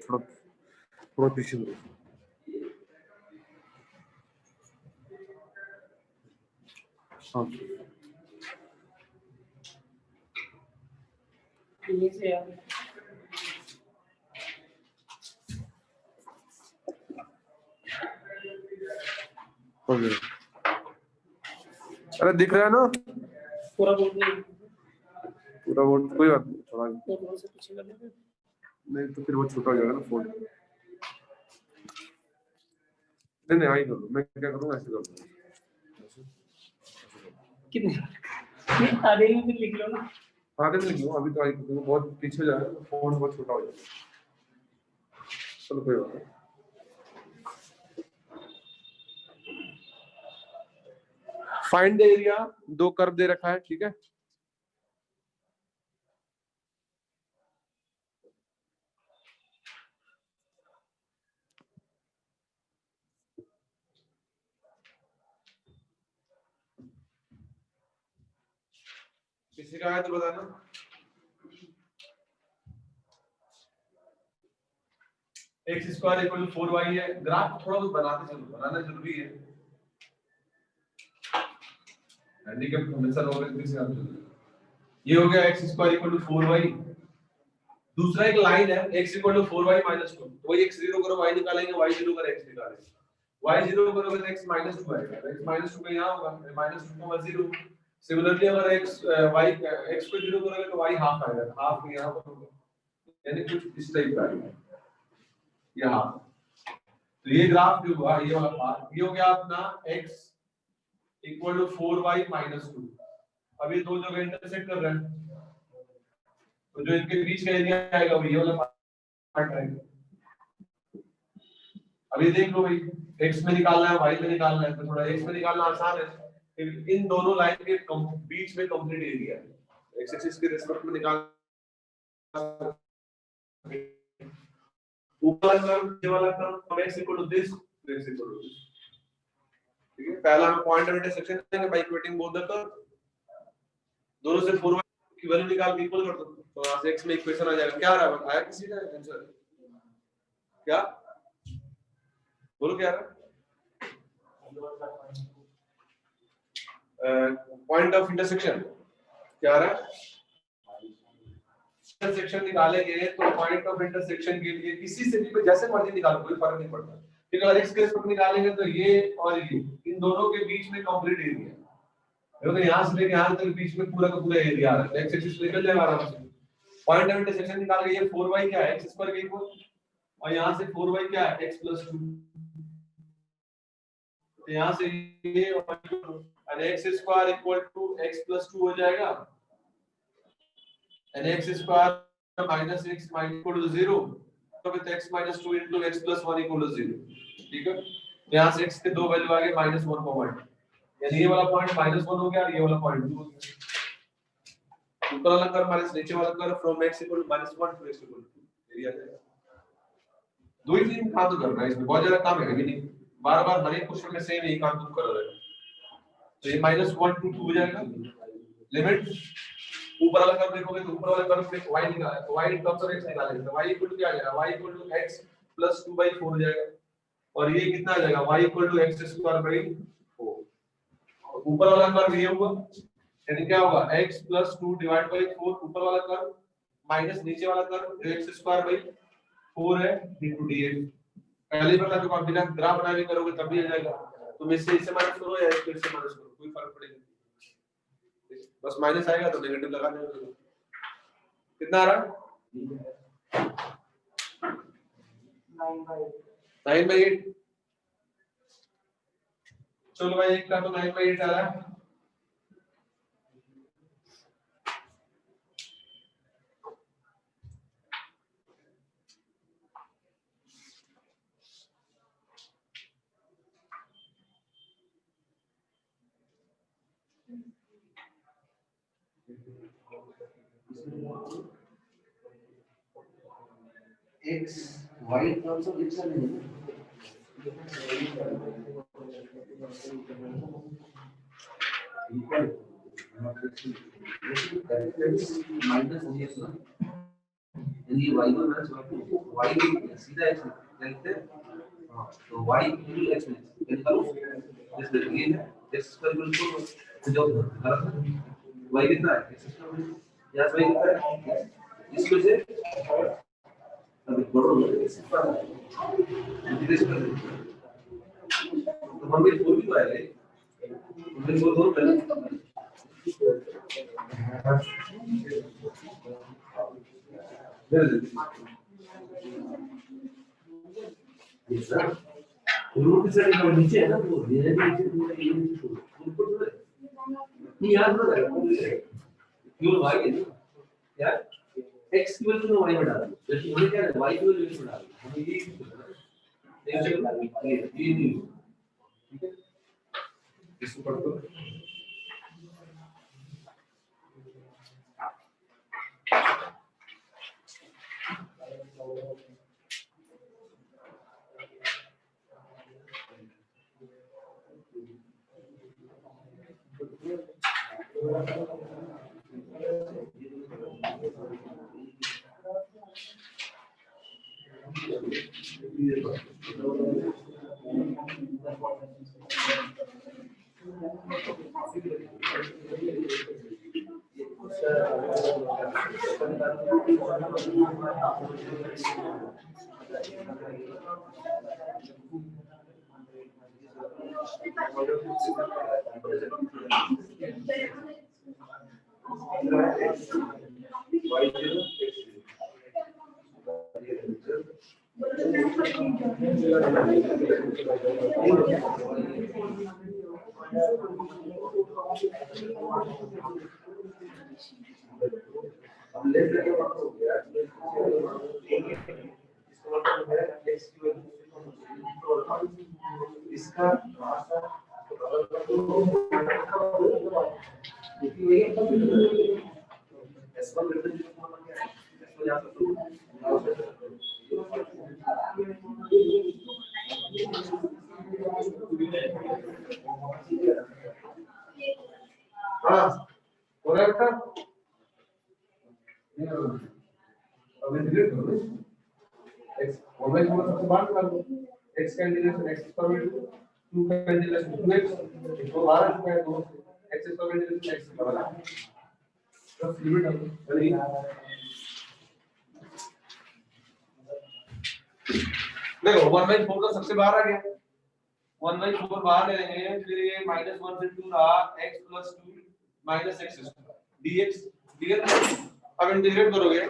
थोड़ा पीछे हो। हाँ अरे दिख रहा है ना पूरा बोर्ड नहीं, पूरा बोर्ड कोई बात नहीं, थोड़ा थोड़ा सा पीछे कर लेंगे। नहीं तो फिर वो छोटा हो जाएगा ना फोन। नहीं आई करो, मैं क्या करूँगा ऐसे करूँगा। कितने आधे में फिर लिख लो ना। आधे में लिख लो, अभी तो आई बहुत पीछे जा रहा है, फोन बहुत छोटा हो जाएगा। चलो कोई बात नहीं। फाइंड द एरिया, दो कर्व दे रखा है, ठीक है। किसी का है तो बताना। X square equal to 4y है। ग्राफ थोड़ा बहुत बनाते चलो, बनाना जरूरी है। हैंडीकैप हमेशा लोग से आते हैं। ये हो गया x square equal to 4y। दूसरा एक लाइन है x equal to 4y minus 2। तो वही x 0 करो y निकालेंगे, y 0 करो x निकालेंगे। y 0 करोगे तो x माइनस 2 आएगा। x माइनस 2 का यहाँ होगा, माइनस 2 का 0। सिमिलरली अगर x को 0 करोगे तो y हाफ आएगा, हाफ यहाँ पर होगा, यानी कुछ इस टाइप का आएगा यहाँ। तो ये ग्राफ जो हुआ, ये वाला पार्ट, ये हो गया अपना x equal to 4y minus 2। अब ये दो जगह इंटरसेक्ट कर रहे हैं, तो जो इनके बीच का एरिया आएगा वो ये वाला पार्ट आएगा। अभी देख लो भाई, x में निकालना है, y में निकालना है, तो थोड़ा x में निकालना आसान है। इन दोनों लाइन के बीच में कंप्लीट एरिया है, x एक्सिस के रिस्पेक्ट में निकाल। ऊपर कर्व, ये वाला curve x equal to this, x equal to this, ठीक है। पहला हम पॉइंट ऑफ इंटरसेक्शन लेंगे by equating both the curve. दोनों से 4y की वैल्यू निकाल के इक्वल कर दो, तो यहां से x में इक्वेशन आ जाएगा। क्या आ रहा है, आया किसी का आंसर? क्या बोलो, क्या आ रहा है? पॉइंट ऑफ इंटरसेक्शन क्या आ रहा है? इंटरसेक्शन निकालेंगे तो पॉइंट ऑफ इंटरसेक्शन के लिए किसी से भी जैसे मर्जी निकालो, कोई फर्क नहीं पड़ता। ठीक है, अगर x के रिस्पेक्ट निकालेंगे तो ये और ये, इन दोनों के बीच में कंप्लीट एरिया, देखो तो यहां से लेके यहां तक बीच में पूरा का पूरा एरिया आ रहा है। x एक्सिस निकल जाएगा आराम से। पॉइंट ऑफ इंटरसेक्शन निकाल के ये 4y क्या है, x स्क्वायर के इक्वल, और यहां से 4y क्या है, x + 2। तो यहां से ये और x square equal to x + 2 हो जाएगा, and x square minus x equal to 0, तो with x - 2 into x + 1 equal to 0। ठीक है, यहां से x के दो वैल्यू आ गए -1 को 1, यानी ये वाला पॉइंट -1 हो गया और ये वाला पॉइंट 2 हो गया। ऊपर वाला कर्व माइनस नीचे वाला curve from x equal to -1 to x equal to area जाएगा। दो ही तीन काम तो करना है, इसमें बहुत ज्यादा काम है भी नहीं, बार-बार हर एक क्वेश्चन में सेम यही काम तुम कर रहे हो। तो ये -1 to 2 हो जाएगा। लिमिट ऊपर वाला कर्व देखोगे तो ऊपर वाला कर्व में y निकाला है, तो y टर्म्स ऑफ x निकालेंगे, तो y इक्वल टू क्या आ जाएगा, y इक्वल टू x + 2/4 हो जाएगा। और ये कितना आ जाएगा, y equal to x square by 4। ऊपर वाला कर्व ये हुआ, यानी क्या होगा, x + 2 डिवाइड बाई 4, ऊपर वाला कर्व माइनस नीचे वाला कर्व जो x स्क्वायर बाई 4 है इनटू dx। पहले बता जो आप बिना ग्राफ बनाए करोगे तब भी आ जाएगा। तुम इससे माइनस करो या इससे माइनस करो, कोई फर्क पड़ेगा, बस माइनस आएगा तो नेगेटिव लगा देना। कितना आ रहा है, 9/8। चलो भाई, एक का तो 9/8 आ रहा है। x y terms of x नहीं है यानी ये y1 माइनस y2 y सीधा x लिखते हैं। हाँ तो y इक्वल x यानी करो इस ये है x स्क्वायर इक्वल टू जो गलत है y कितना है x स्क्वायर यहाँ y कितना है इसमें से अब करो x स्क्वायर इंटीग्रेशन कर दो तो हम भी पूरी तो आएगा हम वो दोनों पहले रूट से नीचे है ना वो धीरे धीरे ऊपर नहीं याद ना क्यों y है यार x की वैल्यू तो y में डाल दो जैसे हमें क्या है y की वैल्यू में डाल दो हमें ये नहीं ठीक है इसको पढ़ दो इसका हाँ हो रहा है बेटा अब इंटीग्रेट करो x ओमेगा को सबसे बाहर निकाल दो x का इंटीग्रेशन x स्क्वायर में 2 का इंटीग्रेशन 2x इसको बाहर रखना है 2 x स्क्वायर में इंटीग्रेशन x बराबर है बस लिमिट डालो चलिए देखो 1/4 का सबसे बाहर आ गया 1/4 बाहर ले लेंगे फिर ये -1 से 2 रहा x + 2 - x dx dx अब इंटीग्रेट करोगे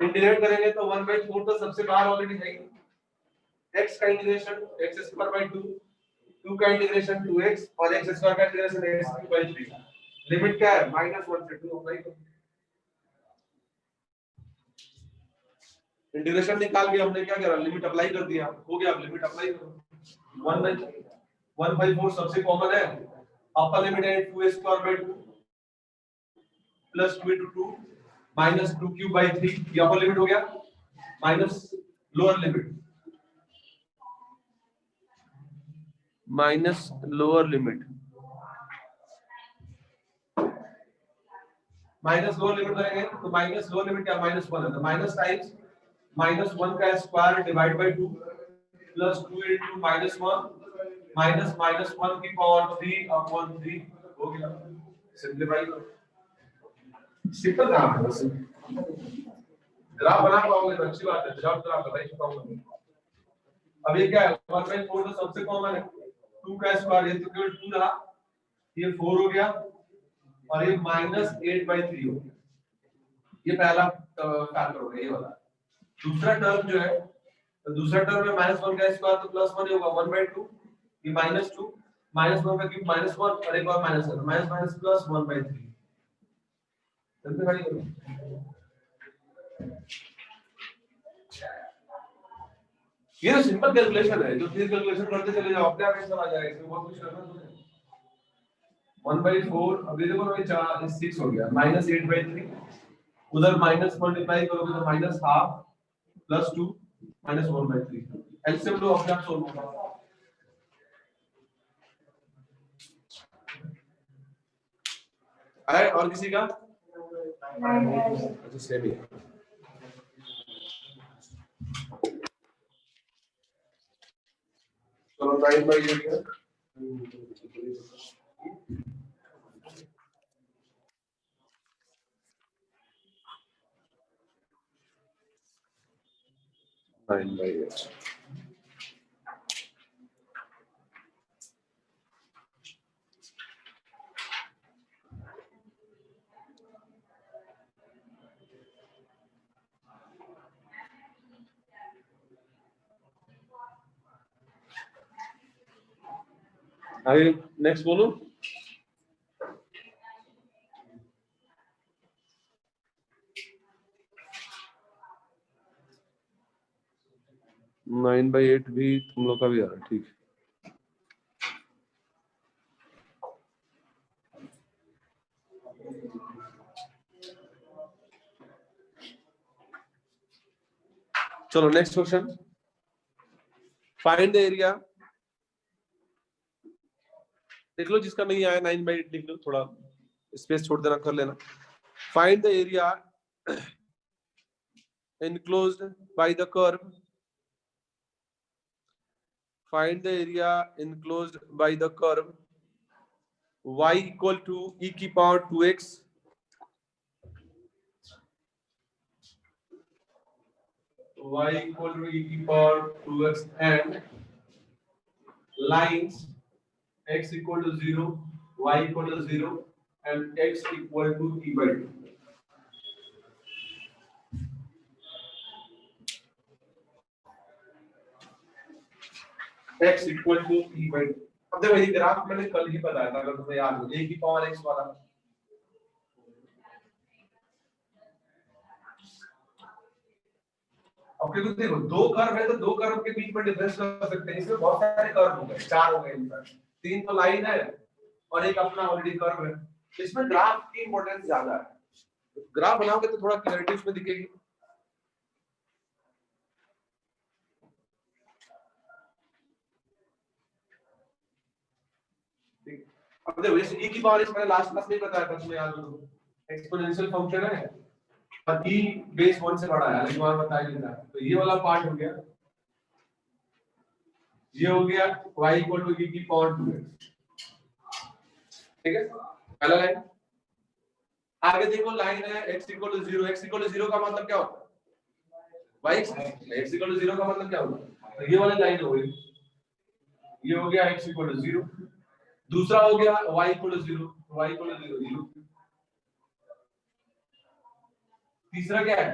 इंटीग्रेट करेंगे तो 1/4 तो सबसे बाहर ऑलरेडी है x का इंटीग्रेशन x² 2 का इंटीग्रेशन 2x और x² का इंटीग्रेशन x³ 3 लिमिट क्या है -1 से 2 अप्लाई करो इंटीग्रेशन निकाल के हमने क्या करा लिमिट अप्लाई कर दिया हो गया अब लिमिट अप्लाई करो 1/4 सबसे कॉमन है अपर लिमिट है 2x² 2 प्लस 2 into 2 minus 2³ 3 ये अपर लिमिट हो गया minus lower limit minus lower limit करेंगे तो माइनस लोअर लिमिट क्या -1 है तो माइनस टाइम्स -1 का square divide by 2 plus 2 into -1 minus -1 की पावर 3/3 हो गया सिंपलीफाई करो सिंपल काम है बस ग्राफ बना पाओगे तो अच्छी बात है ग्राफ ग्राफ बता ही पाओगे अब ये क्या है 1/4 तो सबसे कॉमन है 2 का स्क्वायर ये तो केवल 2 रहा ये 4 हो गया और ये -8/3 हो गया ये पहला फैक्टर हो गया ये वाला दूसरा टर्म जो है तो दूसरा टर्म में -1 का स्क्वायर तो +1 होगा 1/2 ये -2 -1 का क्यूब -1 और एक और माइनस है माइनस प्लस 1/3 जल्दी भाई करो ये तो सिंपल कैलकुलेशन है जो चीज कैलकुलेशन करते चले जाओ अपने आप आंसर आ जाएगा इसमें बहुत कुछ करना नहीं है 1/4 अभी देखो ना 4 6 हो गया -8/3 उधर माइनस मल्टीप्लाई करोगे तो -½ + 2 -1/3 एलसीएम लो अपने आप सोल्व होगा आए और किसी का? अच्छा सेम ही है। चलो 9/8 है। 9/8 आगे नेक्स्ट बोलो। नाइन बाई एट भी तुम लोग का भी आ रहा है, ठीक है। चलो next question, find the area. देख लो जिसका नहीं आया 9/8 लिख लो, थोड़ा स्पेस छोड़ देना, कर लेना। Find the area enclosed by the curve. Find the area enclosed by the curve y equal to e की power 2x y equal to e की power 2x and lines x equal to 0, y equal to 0 and x equal to e by 2. x equal to e by 2. अब देखो ये graph मैंने कल ही बताया था, अगर तुम्हें याद हो, a की पावर x वाला। अब क्योंकि देखो दो कर्व है तो दो कर्व के बीच में डिफरेंस कर सकते हैं। इसमें बहुत सारे कर्व हो गए, 4 हो गए, इनफैक्ट 3 तो लाइन है और एक अपना ऑलरेडी कर्व है। इसमें ग्राफ की इंपॉर्टेंस ज्यादा है। ग्राफ बनाओगे तो थोड़ा क्लैरिटी उसमें दिखेगी। अब देखो इस e की पावर इस मैंने लास्ट क्लास में बताया था, तुम्हें याद हो, एक्सपोनेंशियल फंक्शन है और e बेस 1 से बड़ा है, लेकिन वहां बताया नहीं था। तो ये वाला पार्ट हो गया, ये हो गया y इक्वल टू e की पावर 2x, ठीक है, पहला लाइन। आगे देखो लाइन है x equal to 0, x equal to 0 का मतलब क्या होता है? x इक्वल टू 0 का मतलब क्या होता है? तो ये वाली लाइन हो गई, ये हो गया x इक्वल टू 0। दूसरा हो गया y equal to 0, y equal to 0। तीसरा क्या है?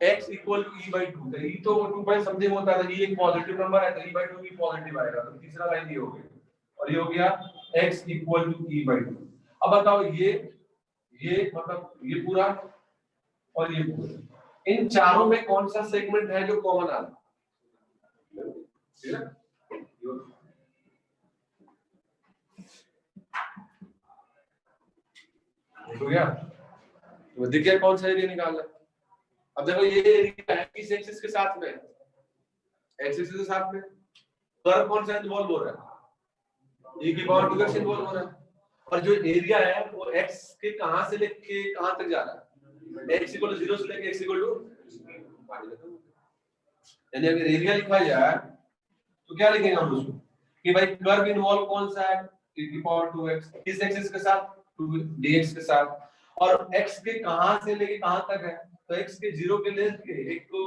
x equal to e by 2। e तो 2 बाई समथिंग होता है, e एक पॉजिटिव नंबर है तो e बाई 2 भी पॉजिटिव आएगा। तो तीसरा लाइन ये हो गया और ये हो गया x equal to e by 2। अब बताओ ये मतलब ये पूरा और ये पूरा, इन चारों में कौन सा सेगमेंट है जो कॉमन आ रहा है? ठीक है, हो गया। तो दिख गया कौन सा एरिया निकालना है। अब देखो ये एरिया है किस एक्सिस के साथ में? एक्सिस के साथ में। कर्व कौन सा इन्वॉल्व हो रहा है? e की पावर 2x इन्वॉल्व हो रहा है। और जो एरिया है वो x के कहां से लेके कहां तक जा रहा है? x इक्वल टू 0 से लेके x इक्वल टू, यानी अगर एरिया लिखा जाए तो क्या लिखेंगे हम उसको कि भाई कर्व इन्वॉल्व कौन सा है? e की पावर 2x किस एक्सिस के साथ? 2dx के साथ। और x के कहां से लेके कहां तक है? तो x के 0 के लेंथ के एक को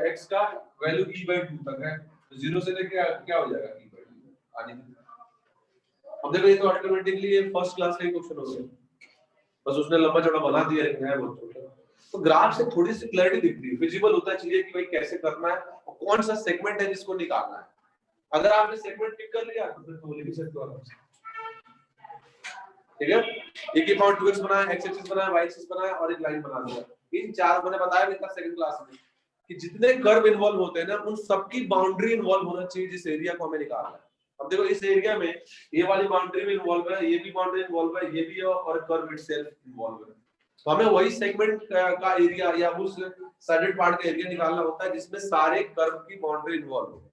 x का वैल्यू e by 2 तक है, तो 0 से लेके क्या हो जाएगा e by 2 आगे। अब देखो ये तो ऑटोमेटिकली ये फर्स्ट क्लास का ही क्वेश्चन हो गया, बस उसने लंबा चौड़ा बना दिया है बहुत छोटा। तो ग्राफ से थोड़ी सी क्लैरिटी दिखती है, विजिबल होता चाहिए कि भाई कैसे करना है और कौन सा सेगमेंट है जिसको निकालना है। अगर आपने सेगमेंट पिक कर लिया तो फिर तो लिख सकते हो आराम से, ठीक है। e की पावर 2x बनाया, x एक्सिस बनाया, y एक्सिस बनाया और एक लाइन बना दिया। इन चार मैंने बताया भी था सेकंड क्लास में कि जितने कर्व इन्वॉल्व होते हैं ना उन सबकी बाउंड्री इन्वॉल्व होना चाहिए जिस एरिया को हमें निकालना है। अब देखो इस एरिया में ये वाली बाउंड्री भी इन्वॉल्व है, ये भी बाउंड्री इन्वॉल्व है, ये भी है और कर्व इटसेल्फ इन्वॉल्व है। तो हमें वही सेगमेंट का एरिया या उस साइडेड पार्ट का एरिया निकालना होता है जिसमें सारे कर्व की बाउंड्री इन्वॉल्व हो।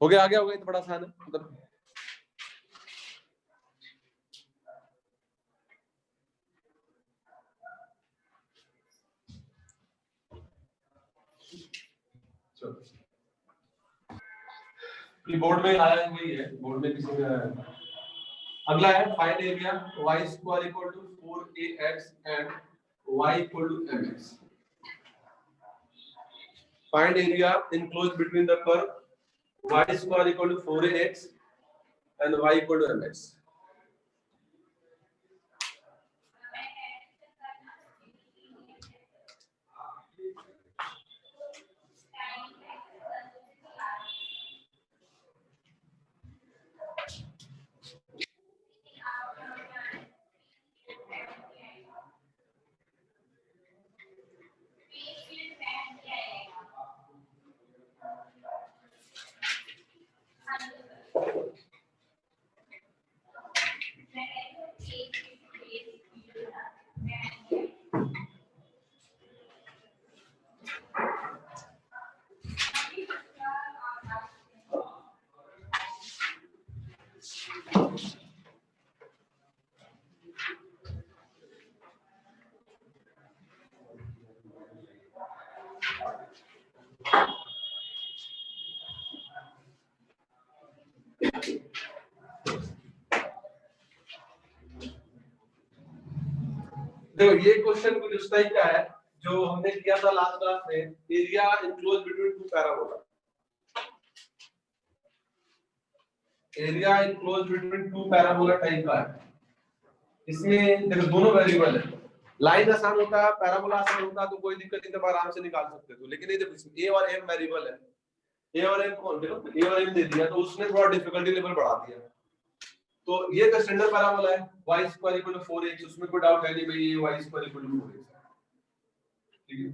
हो गया ये तो बड़ा आसान है मतलब बोर्ड में आया है वही है बोर्ड में किसी में आया है। अगला है find area y square equal to 4ax and y equal to mx find area enclosed between the curve y square equal to 4ax and y equal to mx देखो ये क्वेश्चन कुछ इस टाइप का है जो हमने किया था लास्ट क्लास में area enclosed between two parabola area enclosed between two parabola type का है इसमें देखो दोनों वेरिएबल है लाइन आसान होता है पैराबोला आसान होता तो कोई दिक्कत नहीं तो आराम से निकाल सकते थे लेकिन ये देखो इसमें a और m वेरिएबल है a और m कौन देखो a और m दे दिया तो उसने थोड़ा डिफिकल्टी लेवल बढ़ा दिया तो ये तो स्टैंडर्ड पैराबोला है y square equal to 4x उसमें कोई डाउट है नहीं भाई ये y square equal to 4x ठीक है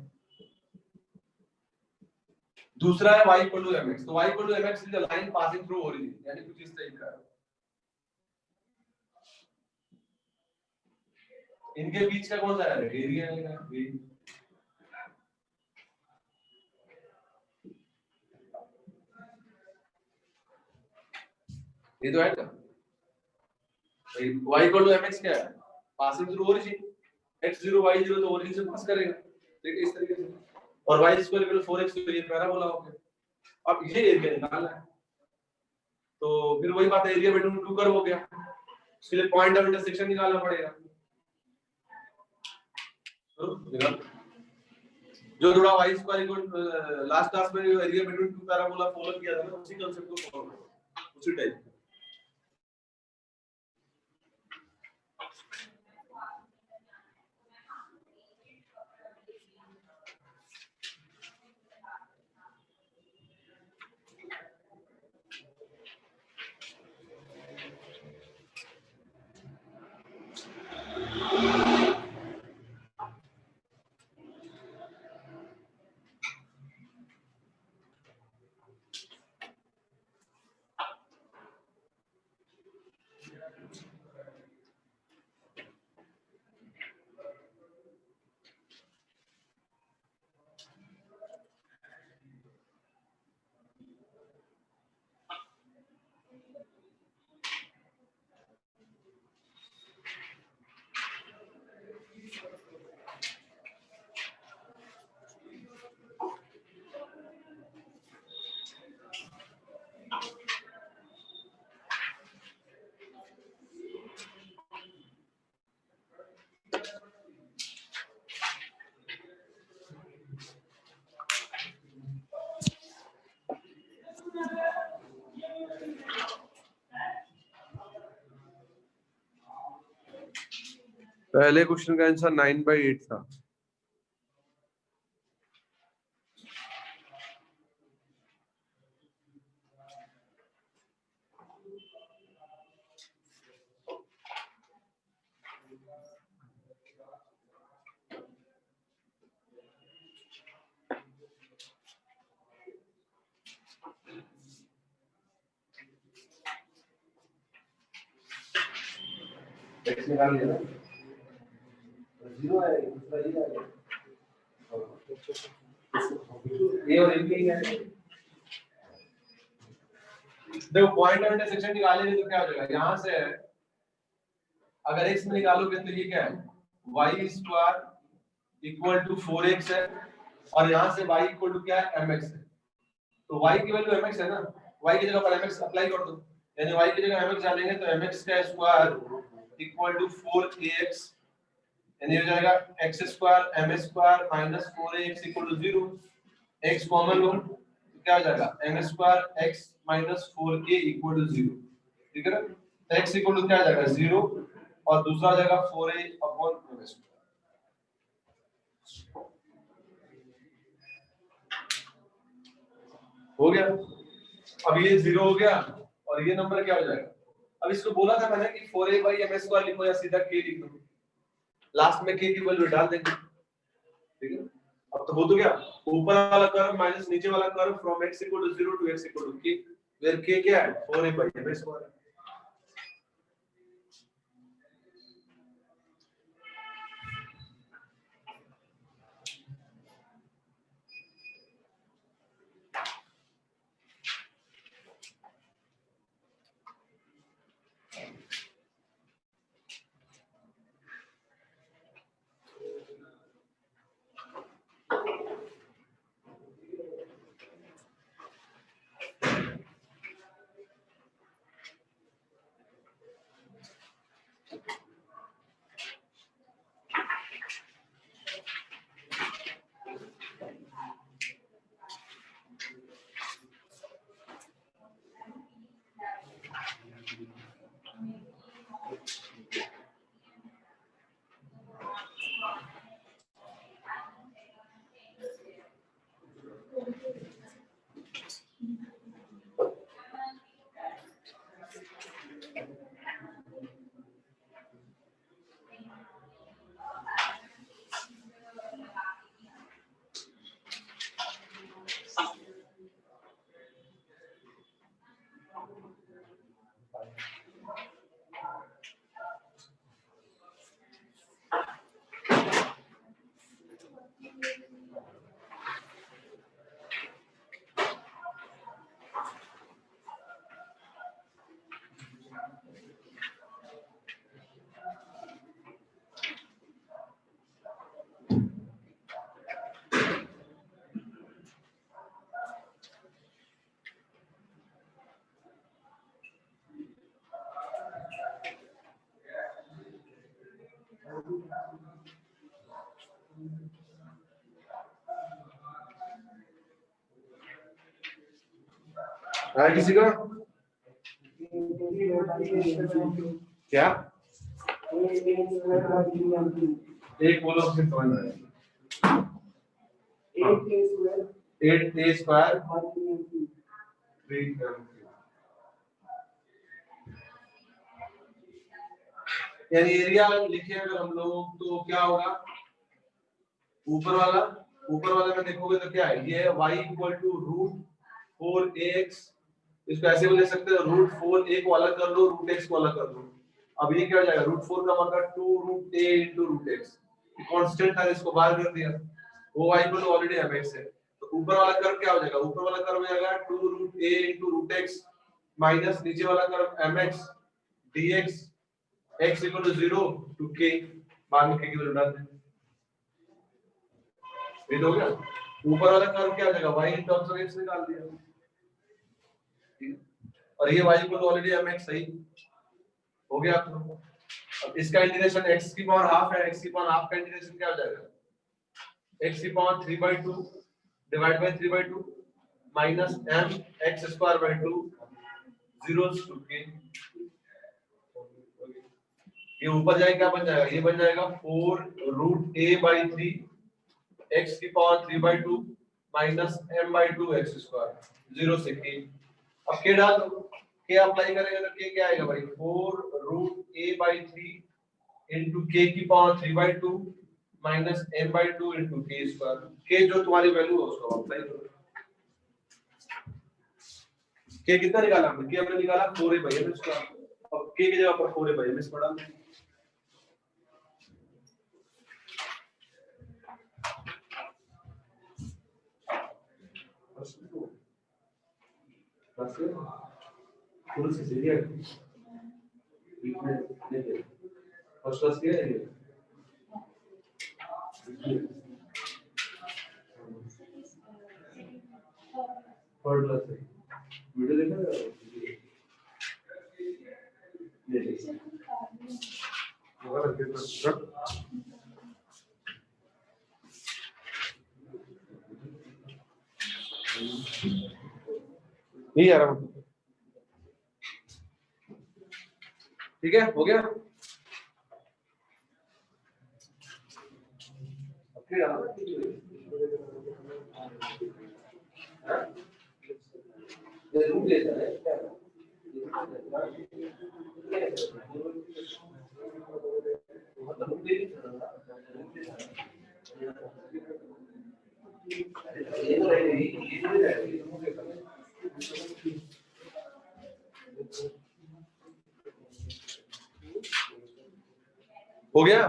दूसरा है y इक्वल टू mx तो y equal to mx is the line passing through origin यानी कुछ इस टाइप का है इनके बीच का कौन सा है एरिया है ये तो है ना y इक्वल टू mx क्या है passing through origin x0 y0 तो ओरिजिन से पास करेगा ठीक है इस तरीके से और y square equal to 4x तो ये पैराबोला हो गया अब ये एरिया निकालना है तो फिर वही बात है एरिया बिटवीन टू कर्व हो गया इसके लिए पॉइंट ऑफ इंटरसेक्शन निकालना पड़ेगा जो थोड़ा y square equal last class में area between two parabola follow किया था ना उसी कांसेप्ट को फॉलो करो उसी टाइप पहले क्वेश्चन का आंसर 9/8 था x निकाल लिया ना 0 है दूसरा ये है ये और m भी है देखो पॉइंट ऑफ इंटरसेक्शन निकालेंगे तो क्या हो जाएगा, यहाँ से है अगर x में निकालोगे तो ये क्या है y square equal to 4x है और यहाँ से y इक्वल टू क्या है mx है, तो y की वैल्यू mx है ना, y की जगह पर mx अप्लाई कर दो, यानी y की जगह mx डालेंगे तो mx का स्क्वायर इक्वल टू 4ax, यानी हो जाएगा x square m square minus 4ax equal to 0, x common लो तो क्या हो जाएगा m square x minus 4a equal to 0, ठीक है ना, तो x इक्वल टू क्या आ जाएगा 0 और दूसरा आ जाएगा 4a अपॉन m स्क्वायर। हो गया, अब ये 0 हो गया और ये नंबर क्या हो जाएगा, अब इसको बोला था मैंने कि 4a बाई m स्क्वायर लिखो या सीधा k लिख दो, लास्ट में k की वैल्यू डाल देंगे, ठीक है। अब तो हो तो गया, ऊपर वाला कर्व माइनस नीचे वाला curve from x equal to 0 to x equal to k, where k क्या है 4a बाई m स्क्वायर। है किसी का क्या एक बोलो फिर समझ में आएगा। 8a स्क्वायर यानी एरिया लिखे अगर हम लोग तो क्या होगा, ऊपर वाला में देखोगे तो क्या है, ये है y equal to root 4ax, इसको ऐसे भी ले सकते हो रूट 4a को अलग कर लो रूट x को अलग कर लो, अब ये क्या हो जाएगा रूट 4 का मतलब 2 root a into root x, constant था इसको बाहर कर दिया, वो y equal to already mx है, तो ऊपर वाला कर्व क्या हो जाएगा, ऊपर वाला कर्व हो जाएगा 2 root a into root x minus नीचे वाला curve mx dx x equal to 0 to k, बाद में k की वैल्यू डाल दें, ये तो हो गया। ऊपर वाला कर्व क्या हो जाएगा y in terms of x निकाल दिया, ठीक है, और ये y equal to already mx सही हो गया आपको। अब इसका इंटीग्रेशन x की पावर हाफ है, x की पावर हाफ का इंटीग्रेशन क्या हो जाएगा, x की power 3/2 divide by 3/2 minus m x square by 2 0 to k, ये ऊपर जाए क्या बन जाएगा, ये बन जाएगा 4 रूट a बाई 3 x की power 3/2 minus m by 2 x square 0 से k, अब k डाल दो, k अप्लाई करेंगे तो k क्या आएगा भाई 4 root a by 3 into k की power 3/2 minus m by 2 into k square, k जो तुम्हारी वैल्यू है उसको अप्लाई करो, k कितना निकाला हमने, k हमने निकाला 4a बाई m स्क्वायर, अब k की जगह पर 4a बाई m स्क्वायर डाल दें, बस थोड़ी सी सीधी है बीच में देखिए फर्स्ट क्लास किया है ये थर्ड क्लास है वीडियो देखा है ये देखिए होगा रख नहीं आ रहा ठीक है हो गया हो गया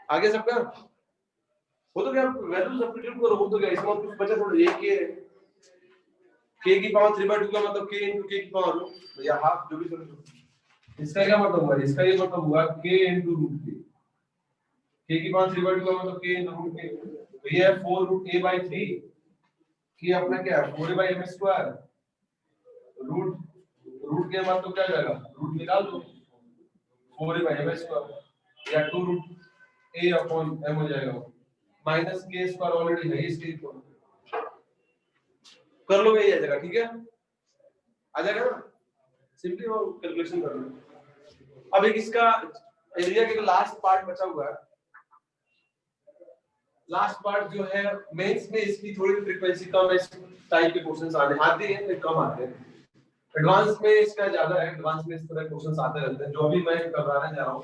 आगे सबका वो तो क्या वैल्यू सब्स्टिट्यूट करो वो तो क्या इसमें कुछ बचा थोड़ा ये k की पावर 3/2 का मतलब k into k की पावर या हाफ जो भी समझो इसका क्या मतलब हुआ इसका ये मतलब हुआ k into root k की पावर 3/2 का मतलब k into root k तो ये है 4√a/3 k अपना क्या है 4a/m² रूट के मतलब क्या जाएगा रूट निकाल दो 4a/m² या 2√a/m हो जाएगा माइनस k स्क्वायर ऑलरेडी है इसके कर लो यही आ जाएगा ठीक है आ जाएगा ना सिंपली वो कैलकुलेशन कर लो अब एक इसका एरिया के लास्ट पार्ट बचा हुआ है लास्ट पार्ट जो है मेंस में इसकी थोड़ी फ्रीक्वेंसी कम है इस टाइप के क्वेश्चंस आते हैं कम आते हैं एडवांस में इसका ज्यादा है एडवांस में इस तरह के क्वेश्चंस आते रहते हैं जो अभी मैं करवाने जा रहा हूं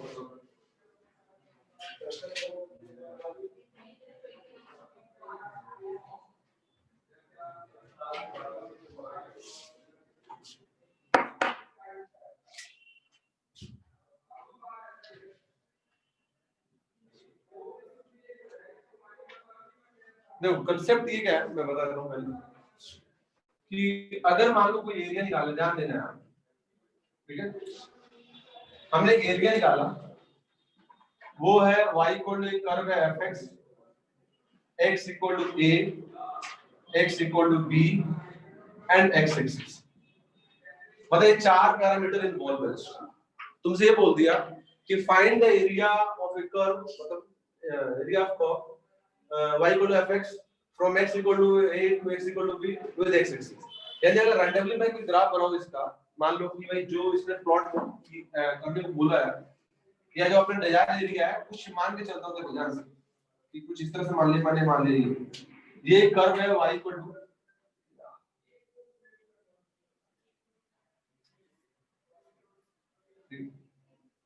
देखो कांसेप्ट ये क्या है मैं बता रहा हूं पहले कि अगर मान लो कोई एरिया निकाला ध्यान देना है ठीक है हमने एक एरिया निकाला वो है y इक्वल टू कर्व है fx x equal to a x equal to b and x axis मतलब ये चार पैरामीटर इन्वॉल्व है तुमसे ये बोल दिया कि find the area of a curve मतलब area of curve y equal to fx from x equal to a to x equal to b with x axis यानी अगर रैंडमली मैं कोई ग्राफ बनाऊं इसका मान लो कि भाई जो इसने प्लॉट करने को बोला है या जो अपने डिजायर एरिया है कुछ मान के चलता हूं ध्यान से कि कुछ इस तरह से मान ले ये कर्व है y इक्वल टू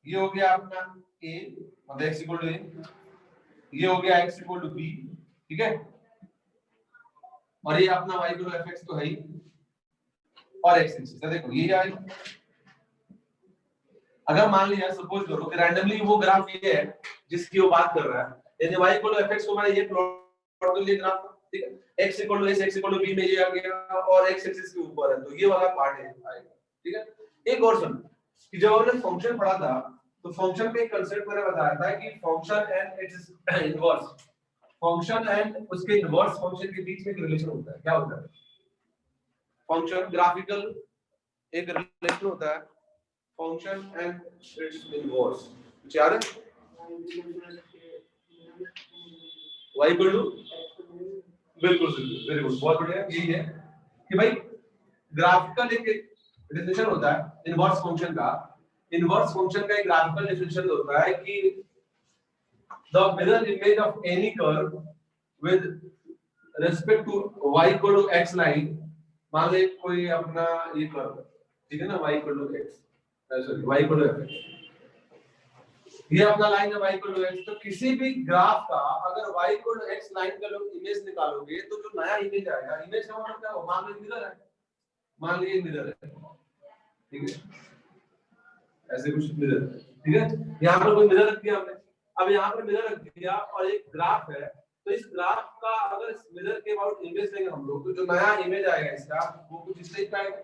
ये हो गया अपना a मतलब x इक्वल टू a ये हो गया x इक्वल टू b ठीक है और ये अपना y इक्वल टू fx तो है ही और x एक्सिस देखो ये आएगा अगर मान लिया सपोज करो कि रैंडमली वो ग्राफ ये है जिसकी वो बात कर रहा है यानी y इक्वल टू fx को मैंने ये प्लॉट कर लिया ग्राफ ठीक है x equal to s x equal to b में ये आ गया और x एक्सिस के ऊपर है तो ये वाला पार्ट है आएगा ठीक है एक और सुन कि जब हमने फंक्शन पढ़ा था तो फंक्शन में एक कांसेप्ट मैंने बताया था कि function and it's inverse function and उसके इनवर्स फंक्शन के बीच में एक रिलेशन होता है क्या होता है फंक्शन ग्राफिकल एक रिलेशन होता है फंक्शन एंड इट्स इनवर्स कुछ याद है y इक्वल टू बिल्कुल वेरी गुड बहुत बढ़िया यही है कि भाई ग्राफिकल एक डेफिनेशन होता है इनवर्स फंक्शन का एक ग्राफिकल डेफिनेशन होता है कि the mirror image of any curve with respect to y equal to x line मान ले कोई अपना ये कर्व ठीक है ना y equal to x sorry y equal to f ये अपना लाइन है y equal to x तो किसी भी ग्राफ का अगर y equal to x line का लोग इमेज निकालोगे तो जो नया इमेज आएगा इमेज का मतलब क्या होगा मान लीजिए मिरर है ठीक है ऐसे कुछ मिरर ठीक है यहाँ पर कोई मिरर रख दिया हमने अब यहाँ पर मिरर रख दिया और एक ग्राफ है तो इस ग्राफ का अगर मिरर के अबाउट इमेज लेंगे हम लोग, तो जो नया इमेज आएगा इसका वो कुछ इस टाइप का आएगा,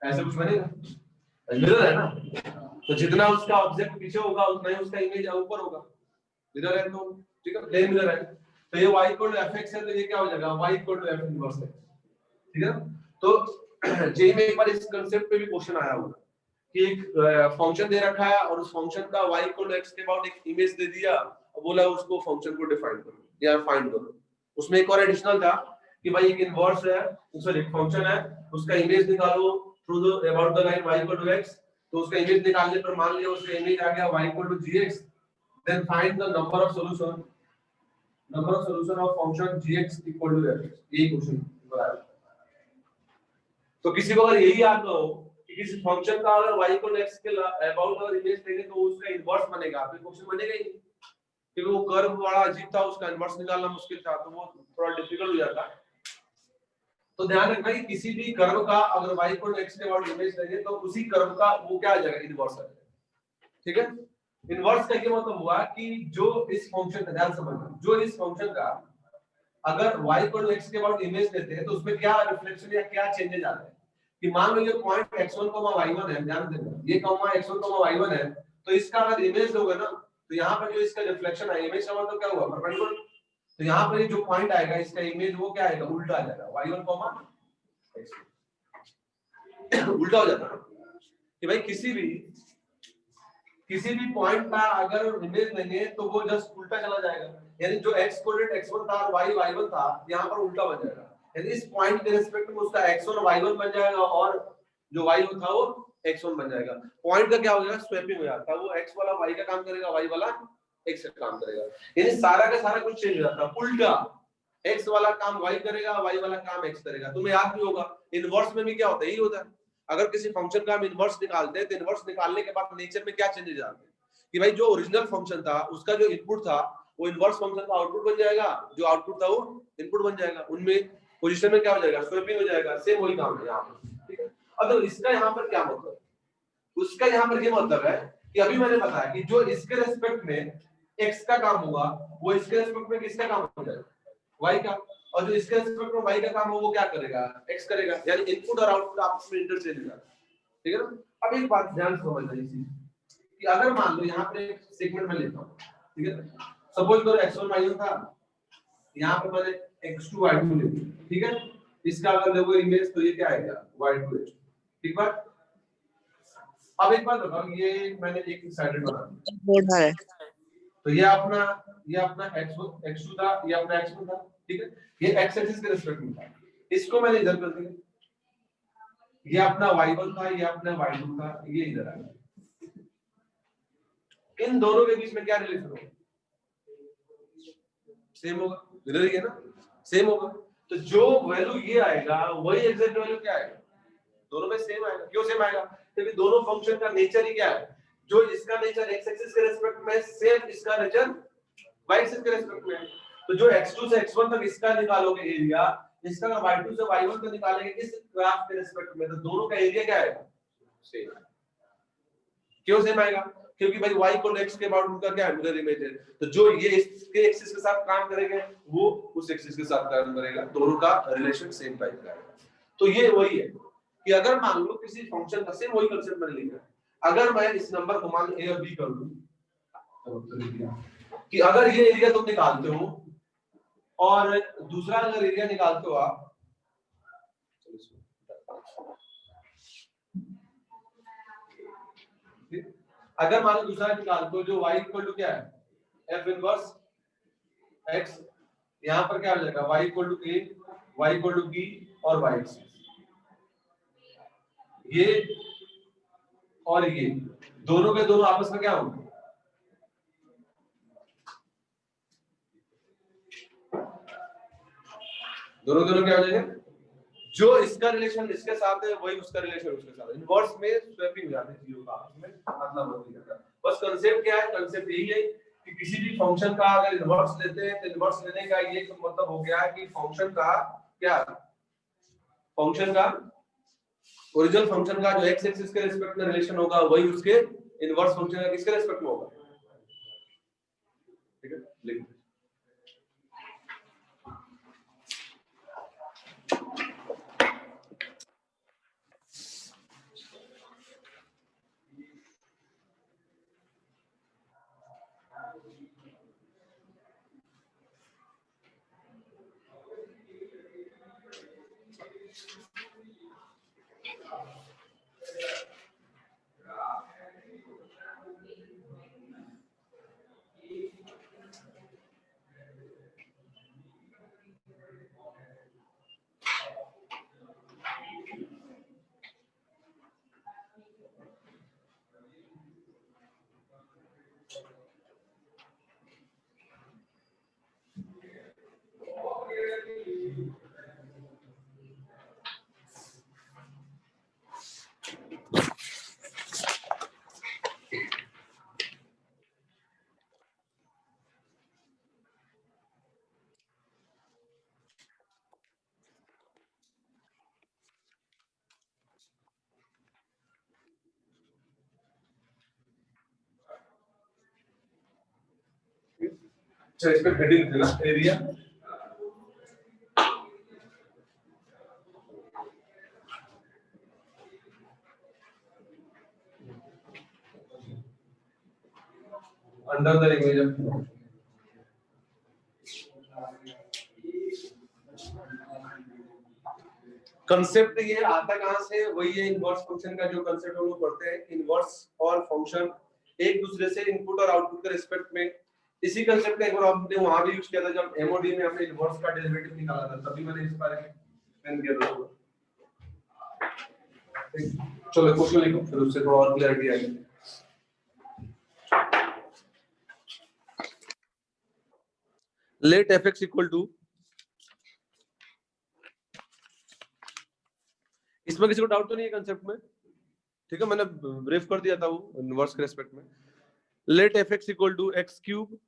ऐसे कुछ बनेगा, मिरर है ना, तो जितना उसका ऑब्जेक्ट पीछे होगा उतना ही उसका इमेज ऊपर होगा, मिरर है तो ठीक है, प्लेन मिरर है, तो ये y इक्वल टू fx है, तो ये क्या हो जाएगा y equal to f inverse है, ठीक है। तो जेई में एक बार इस कांसेप्ट पे भी क्वेश्चन आया हुआ कि एक फंक्शन दे रखा है और उस फंक्शन का y इक्वल टू x के अबाउट एक इमेज दे दिया और बोला उसको फंक्शन को डिफाइन करो या फाइंड करो। उसमें एक और एडिशनल था कि भाई एक इनवर्स है, सॉरी एक फंक्शन है, उसका इमेज निकालो through the about the line y equal to x, तो उसका इमेज निकालने पर मान लिया उसका इमेज आ गया y equal to gx, then find the number of solution of function gx equal to f। यही क्वेश्चन बनाया। तो किसी को अगर यही याद ना हो कि किसी फंक्शन का अगर y इक्वल टू x के अबाउट अगर इमेज लेंगे तो उसका इनवर्स बनेगा, तो क्वेश्चन बनेगा ही नहीं, क्योंकि वो कर्व बड़ा अजीब था, उसका इनवर्स निकालना मुश्किल था, तो वो थोड़ा डिफिकल्ट हो जाता। तो ध्यान रखना कि किसी भी कर्व का अगर y इक्वल टू x के अबाउट इमेज लेंगे तो उसी कर्व का वो क्या आ जाएगा, इनवर्स आ जाएगा, ठीक है। इनवर्स का ये मतलब हुआ कि जो इस फंक्शन का, ध्यान समझना, जो इस फंक्शन का अगर y इक्वल टू x के अबाउट इमेज लेते हैं तो उसमें क्या रिफ्लेक्शन या क्या चेंजेस आते हैं कि मान लो ये पॉइंट x1, y1 है, ध्यान देना, ये कॉमा x1, y1 है, तो इसका अगर इमेज लोगे ना तो यहाँ पर जो इसका रिफ्लेक्शन है, इमेज का मतलब क्या हुआ, परपेंडिकुलर, तो यहाँ पर जो पॉइंट आएगा इसका इमेज वो क्या आएगा, उल्टा आ जाएगा, y1, x1 उल्टा हो जाता है कि भाई किसी भी पॉइंट का अगर इमेज लेंगे तो वो जस्ट उल्टा चला जाएगा, यानी जो x कोऑर्डिनेट x1 था और y y1 था, यहाँ पर उल्टा बन जाएगा, यानी इस पॉइंट के रिस्पेक्ट में उसका x1 y1 बन जाएगा और जो y था वो x1 बन जाएगा। पॉइंट का क्या हो जाएगा, स्वैपिंग हो जाता है, वो x वाला y का काम करेगा, y वाला x का काम करेगा, यानी सारा का सारा कुछ चेंज हो जाता है, उल्टा x वाला काम y करेगा, y वाला काम x करेगा। तुम्हें याद भी होगा इनवर्स में भी क्या होता है, यही होता है, अगर किसी फंक्शन का हम इनवर्स निकालते हैं तो इनवर्स निकालने के बाद नेचर में क्या चेंजेस आते हैं कि भाई जो ओरिजिनल फंक्शन था उसका जो इनपुट था वो इनवर्स फंक्शन का आउटपुट बन जाएगा, जो आउटपुट था वो इनपुट बन जाएगा, उनमें पोजीशन में क्या हो जाएगा, स्वैपिंग हो जाएगा, सेम वही काम है यहाँ पर, ठीक है। अब इसका यहाँ पर क्या मतलब, उसका यहाँ पर ये मतलब है कि अभी मैंने बताया कि जो इसके रेस्पेक्ट में x का काम होगा वो इसके रेस्पेक्ट में किसका काम हो जाएगा, y का, और जो इसके रेस्पेक्ट में y का काम हो वो क्या करेगा, x करेगा, यानी इनपुट और आउटपुट आपस में इंटरचेंज हो जाता है, ठीक है ना। अब एक बात ध्यान से समझना इसी कि अगर मान लो यहाँ पर एक सेगमेंट में लेता हूँ, ठीक है, सपोज करो x1 y1 था, यहाँ पे मैंने x2 y2 ले लिया, ठीक है, इसका अगर देखो इमेज तो ये क्या आएगा, y2 h, ठीक बात। अब एक बात बताओ, ये मैंने एक साइडेड बना दिया, तो ये अपना x1 x2 था, ये अपना x1 था, ठीक है, ये x एक्सिस के रिस्पेक्ट में था, इसको मैंने इधर कर दिया, ये अपना y1 था, ये अपना y2 था, ये इधर आ गया, इन दोनों के बीच में क्या रिलेशन होगा, सेम होगा, इधर ही है ना, सेम होगा, तो जो वैल्यू ये आएगा वही एग्जैक्ट वैल्यू क्या आएगा, दोनों में सेम आएगा। क्यों सेम आएगा, क्योंकि दोनों फंक्शन का नेचर ही क्या है, जो इसका नेचर x एक्सिस के रिस्पेक्ट में, सेम इसका नेचर y एक्सिस के रिस्पेक्ट में, तो जो x2 से x1 तक इसका निकालोगे एरिया, इसका y2 से y1 तक निकालेंगे इस ग्राफ के रिस्पेक्ट में, तो दोनों का एरिया क्या आएगा, सेम। क्यों सेम आएगा, क्योंकि भाई y इक्वल x के अबाउट उनका क्या है, मिरर इमेज है, तो जो ये इसके एक्सिस के साथ काम करेंगे वो उस एक्सिस के साथ काम करेगा, दोनों का रिलेशन सेम टाइप का है। तो ये वही है कि अगर मान लो किसी फंक्शन का, सेम वही कांसेप्ट मैंने लिखा है, अगर मैं इस नंबर को मान a और b कर दूं कि अगर ये एरिया तुम निकालते हो और दूसरा अगर एरिया निकालते हो आप, अगर मान लो दूसरा निकालते हो जो y इक्वल टू क्या है, f इनवर्स x, यहां पर क्या हो जाएगा, y equal to a, y equal to b और y एक्सिस, ये और ये दोनों के दोनों आपस में क्या होंगे, दोनों क्या हो जाएगा, जो इसका रिलेशन इसके साथ है वही उसका रिलेशन उसके साथ है, इनवर्स में स्वैपिंग हो जाती है चीजों का, आपस में मतलब होती है। बस कांसेप्ट क्या है, कांसेप्ट यही है कि किसी भी फंक्शन का अगर इनवर्स लेते हैं तो इनवर्स लेने का ये मतलब हो गया कि फंक्शन का क्या, फंक्शन का ओरिजिनल फंक्शन का जो x एक्सिस के रिस्पेक्ट में रिलेशन होगा वही उसके इनवर्स फंक्शन का किसके रिस्पेक्ट में होगा, लिख अच्छा इस पे हेडिंग देना area under the image of concept ये आता कहां से वही है इनवर्स फंक्शन का जो कंसेप्ट हम लोग पढ़ते हैं इनवर्स और फंक्शन एक दूसरे से इनपुट और आउटपुट के रिस्पेक्ट में इसी कंसेप्ट का एक बार हमने वहां भी यूज किया था जब एमओडी में हमने इनवर्स का डेरिवेटिव निकाला था तभी मैंने इस बारे में एक्सप्लेन किया था चलो क्वेश्चन लिखो फिर उससे थोड़ा और क्लैरिटी आएगी लेट fx इक्वल टू इसमें किसी को डाउट तो नहीं है कंसेप्ट में ठीक है मैंने ब्रीफ कर दिया था वो इनवर्स के रिस्पेक्ट में let fx equal to x cube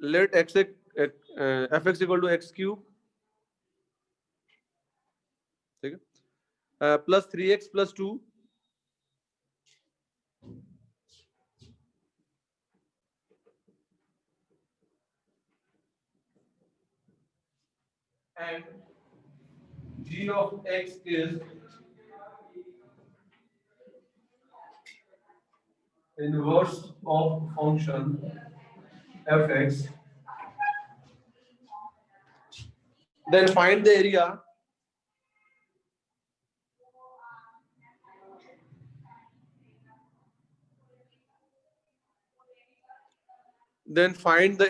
let fx equal to x cube ठीक है plus 3x plus 2 and g of x is inverse of function fx then find the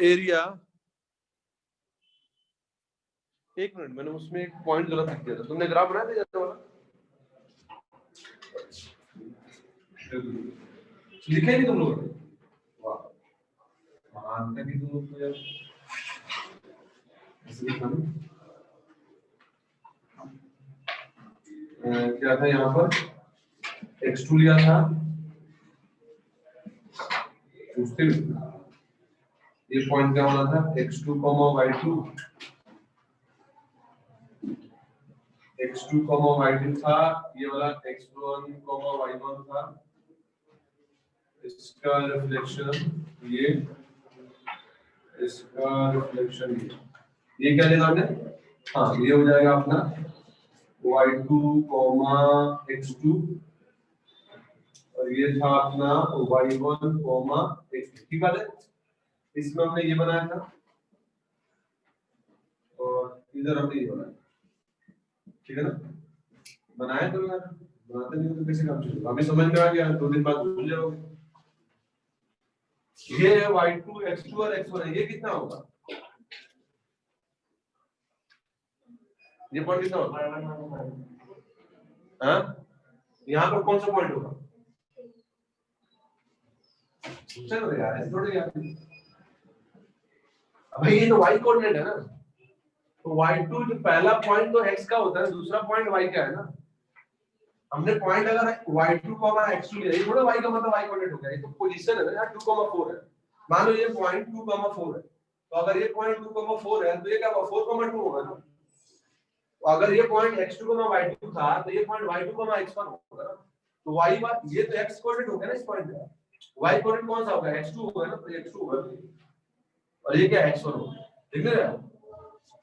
area एक minute मैंने उसमें एक point गलत लिख दिया था तुमने ग्राफ बनाया था जैसा वाला लिखे नहीं तुम लोग वाह मानते भी तुम लोग तो यार ऐसे लिखा ना क्या था यहाँ पर x2 लिया था उसके ये पॉइंट क्या होना था x2, y2 x2, y2 था ये वाला x1, y1 था इसका रिफ्लेक्शन ये इसका रिफ्लेक्शन ये क्या लेना हमने हाँ ये हो जाएगा अपना y2, x2 और ये था अपना y1, x2 ठीक है इसमें हमने ये बनाया था और इधर हमने ये बनाया ठीक है ना बनाया तो यार बनाते नहीं तो कैसे काम चलेगा अभी समझ में आ गया 2 दिन बाद भूल जाओगे ये है y2, x2 और x1 है ये कितना होगा ये पॉइंट कितना होगा हाँ यहाँ पर कौन सा पॉइंट होगा चलो यार ऐसे थोड़ी यार भाई ये तो y कोऑर्डिनेट है ना तो y2 जो पहला पॉइंट तो x का होता है दूसरा पॉइंट y का है ना हमने पॉइंट अगर y2, x2 लिया ये थोड़ा y का मतलब y कोऑर्डिनेट हो गया ये तो पोजीशन है ना यार 2, 4 है मान लो ये पॉइंट 2, 4 है तो अगर ये पॉइंट 2, 4 है तो ये क्या 4, 2 होगा ना तो अगर ये पॉइंट x2, y2 था तो ये पॉइंट y2, x1 होगा ना तो y बात ये तो x कोऑर्डिनेट हो गया ना इस पॉइंट का y कोऑर्डिनेट कौन सा होगा, x2 होगा ना, तो x2 होगा, और ये क्या x1 होगा, ठीक है ना।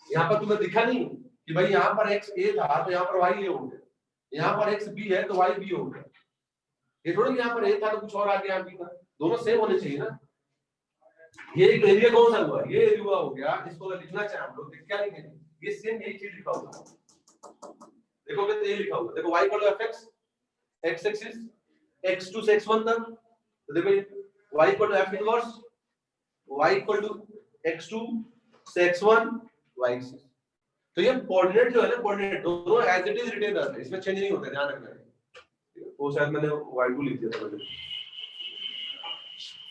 यहाँ पर तुम्हें दिखा नहीं कि भाई यहाँ पर x a था तो यहाँ पर y a हो गया, यहाँ पर x b है तो y b हो गया, ये थोड़ा कि यहाँ पर a था तो कुछ और आ गया b था, दोनों सेम होने चाहिए ना। ये एक एरिया कौन सा हुआ, ये एरिया हो गया, इसको अगर लिखना चाहे हम लोग क्या लिखेंगे, ये सेम यही चीज लिखा होगा, देखोगे तो ये लिखा होगा, देखो y equal to fx, x axis x2 से x1 तक, तो देखो y equal to f inverse, y equal to x2 से x1 y एक्सिस। तो ये कोऑर्डिनेट जो है ना, कोऑर्डिनेट दोनों एज इट इज रिटेन रहते हैं, इसमें चेंज नहीं होता, ध्यान रखना है। वो शायद मैंने y2 लिख दिया था पहले,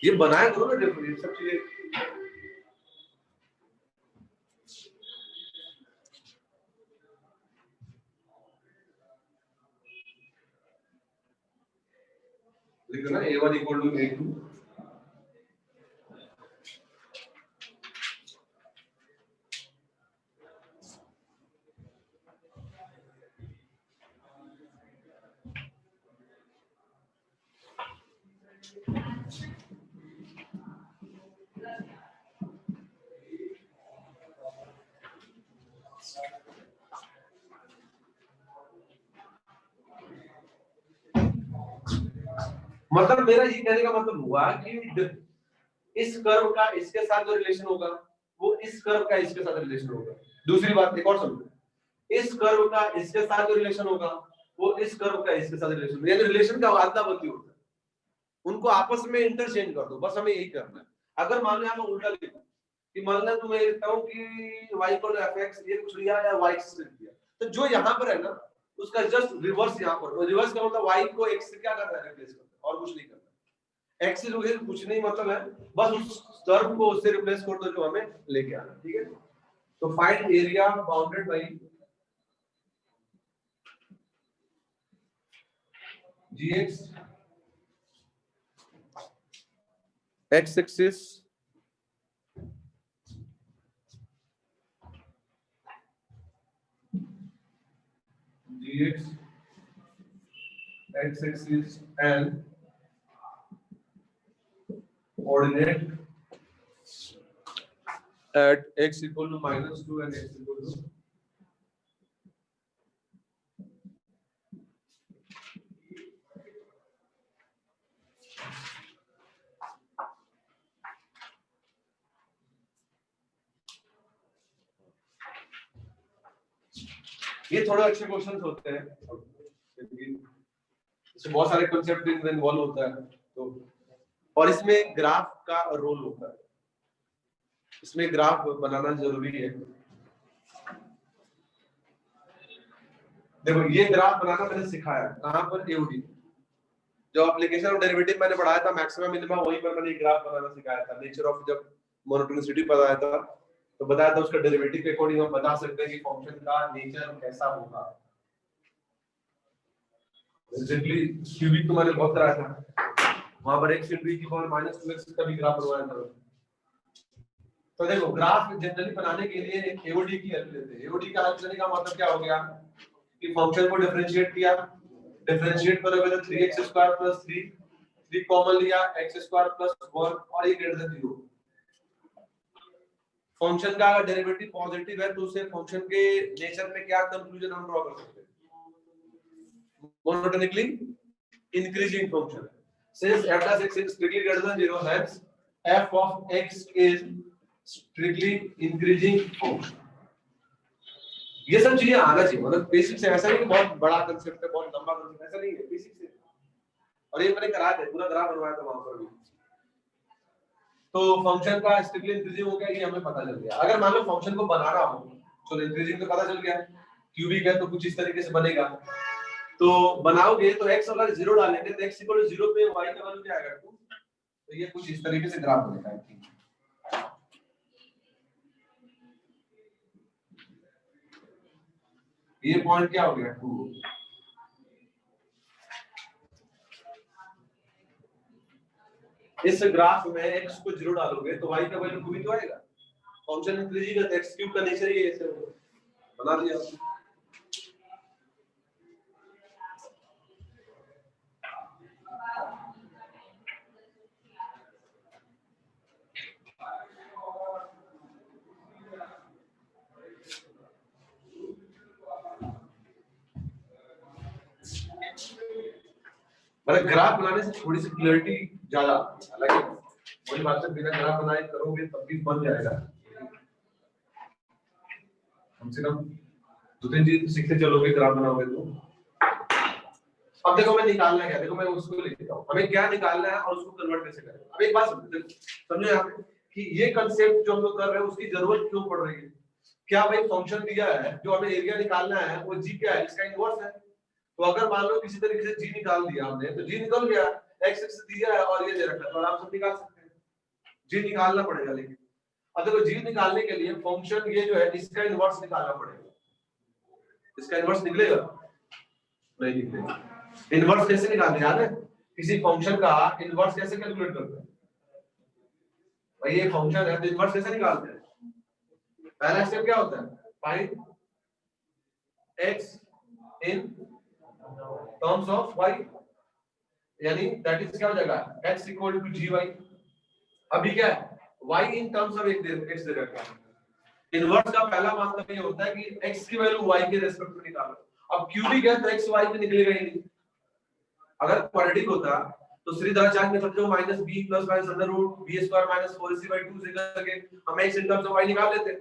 ये बनाया करो ना, देखो ये सब चीजें लिखो ना, a1 इक्वल टू a2, मतलब मेरा ये कहने का मतलब हुआ कि इस कर्व का इसके साथ जो रिलेशन होगा वो इस कर्व का इसके साथ रिलेशन होगा। दूसरी बात एक और समझो, इस कर्व का इसके साथ जो रिलेशन होगा वो इस कर्व का इसके साथ रिलेशन होगा, यानी रिलेशन का अदला बदली होता है, उनको आपस में इंटरचेंज कर दो, बस हमें यही करना है। अगर मान लो यहाँ मैं उल्टा लिखूं कि मान लो तुम्हें लिखता हूँ कि y इक्वल टू fx ये कुछ लिया या y एक्सिस लिख दिया, तो जो यहाँ पर है ना उसका जस्ट रिवर्स यहाँ पर, रिवर्स का मतलब y को x से क्या करना है, रिप्लेस करना है, और कुछ नहीं करना। x से वगैरह कुछ नहीं मतलब है, बस उस टर्म को उससे रिप्लेस कर दो जो हमें लेके आना, ठीक है। तो find area bounded by gx x axis gx x axis and coordinate at x equal to -2 and x equal to ये थोड़े अच्छे क्वेश्चंस होते हैं, इसमें बहुत सारे कंसेप्ट इन्वॉल्व होता है, तो और इसमें ग्राफ का रोल होता है, इसमें ग्राफ बनाना जरूरी है। देखो ये ग्राफ बनाना मैंने सिखाया कहां पर, एओडी जो एप्लीकेशन ऑफ डेरिवेटिव मैंने पढ़ाया था मैक्सिमम मिनिमम, वहीं पर मैंने ग्राफ बनाना सिखाया था। नेचर ऑफ जब मोनोटोनिसिटी बताया था तो बताया था उसका डेरिवेटिव के अकॉर्डिंग हम बता सकते हैं कि फंक्शन का नेचर कैसा होगा। सिंपली क्यूबिक तो मैंने बहुत कराया था, वहां पर x into e की पावर -2x का भी ग्राफ बनवाया था। तो देखो ग्राफ जनरली बनाने के लिए एओडी की हेल्प लेते हैं। एओडी का हेल्प लेने का मतलब क्या हो गया कि फंक्शन को डिफरेंशिएट किया, डिफरेंशिएट करोगे तो 3x² + 3 कॉमन लिया, x² + 1 और ये ग्रेटर देन 0। फंक्शन का अगर डेरिवेटिव पॉजिटिव है तो उसे फंक्शन के नेचर में क्या कंक्लूजन हम ड्रॉ कर सकते हैं, monotonically increasing function. Since f of x is strictly greater than 0, hence f of x is strictly increasing function. ये सब चीजें आना चाहिए, मतलब बेसिक से, ऐसा नहीं कि बहुत बड़ा कंसेप्ट है, बहुत लंबा कंसेप्ट, ऐसा नहीं है, बेसिक से। और ये मैंने कराया था, पूरा ग्राफ बनवाया था वहां पर भी। तो फंक्शन का स्ट्रिक्टली इंक्रीजिंग हो गया, ये हमें पता चल गया। अगर मान लो फंक्शन को बनाना हो, चलो इंक्रीजिंग तो पता चल गया, क्यूबिक है तो कुछ इस तरीके से बनेगा। तो बनाओगे तो x अगर 0 डालेंगे तो x इक्वल टू 0 पे y का वैल्यू क्या आएगा 2, तो ये कुछ इस तरीके से ग्राफ बनेगा। ये पॉइंट क्या हो गया 2। इस ग्राफ में x को 0 डालोगे तो y का वैल्यू 2 ही तो आएगा। फंक्शन इंक्रीजिंग है तो x क्यूब का नेचर ही ऐसे बना दिया। मतलब ग्राफ बनाने से थोड़ी सी क्लियरिटी ज्यादा, हालांकि वही बात है, बिना ग्राफ बनाए करोगे तब भी बन जाएगा। कम से कम 2-3 चीज सीखते चलोगे ग्राफ बनाओगे तो। अब देखो मैं निकालना क्या, देखो मैं उसको लिख देता हूँ, हमें क्या निकालना है और उसको कन्वर्ट कैसे करें। अब एक बात समझो यहाँ पे कि ये कंसेप्ट जो हम लोग कर रहे हैं उसकी जरूरत क्यों पड़ रही है। क्या भाई फंक्शन दिया है, जो हमें एरिया निकालना है वो जी क्या है, इसका इनवर्स है। तो अगर मान लो किसी तरीके से जी निकाल दिया हमने, तो जी निकल गया, एक्स एक्स दिया है और ये दे रखा है, तो आराम से निकाल सकते हैं। जी निकालना पड़ेगा, लेकिन अब देखो जी निकालने के लिए फंक्शन ये जो है इसका इनवर्स निकालना पड़ेगा। इसका इनवर्स निकलेगा? नहीं निकलेगा। इनवर्स कैसे निकालते हैं याद है? किसी फंक्शन का इनवर्स कैसे कैलकुलेट करते हैं भाई, ये फंक्शन है तो इनवर्स कैसे निकालते हैं? पहला स्टेप क्या होता है, find x in terms of y, यानी दैट इज क्या हो जाएगा x इक्वल टू gy। अभी क्या है, y in terms of x दे रखा है। इनवर्स का पहला मतलब ये होता है कि x की वैल्यू y के रेस्पेक्ट में निकालो। अब क्यूबिक है तो x y में निकलेगा ही नहीं। अगर क्वाड्रेटिक होता तो सीधा चार्ज में समझो minus B plus minus under root B square minus 4ac/2 से करके हम x in terms of y निकाल लेते,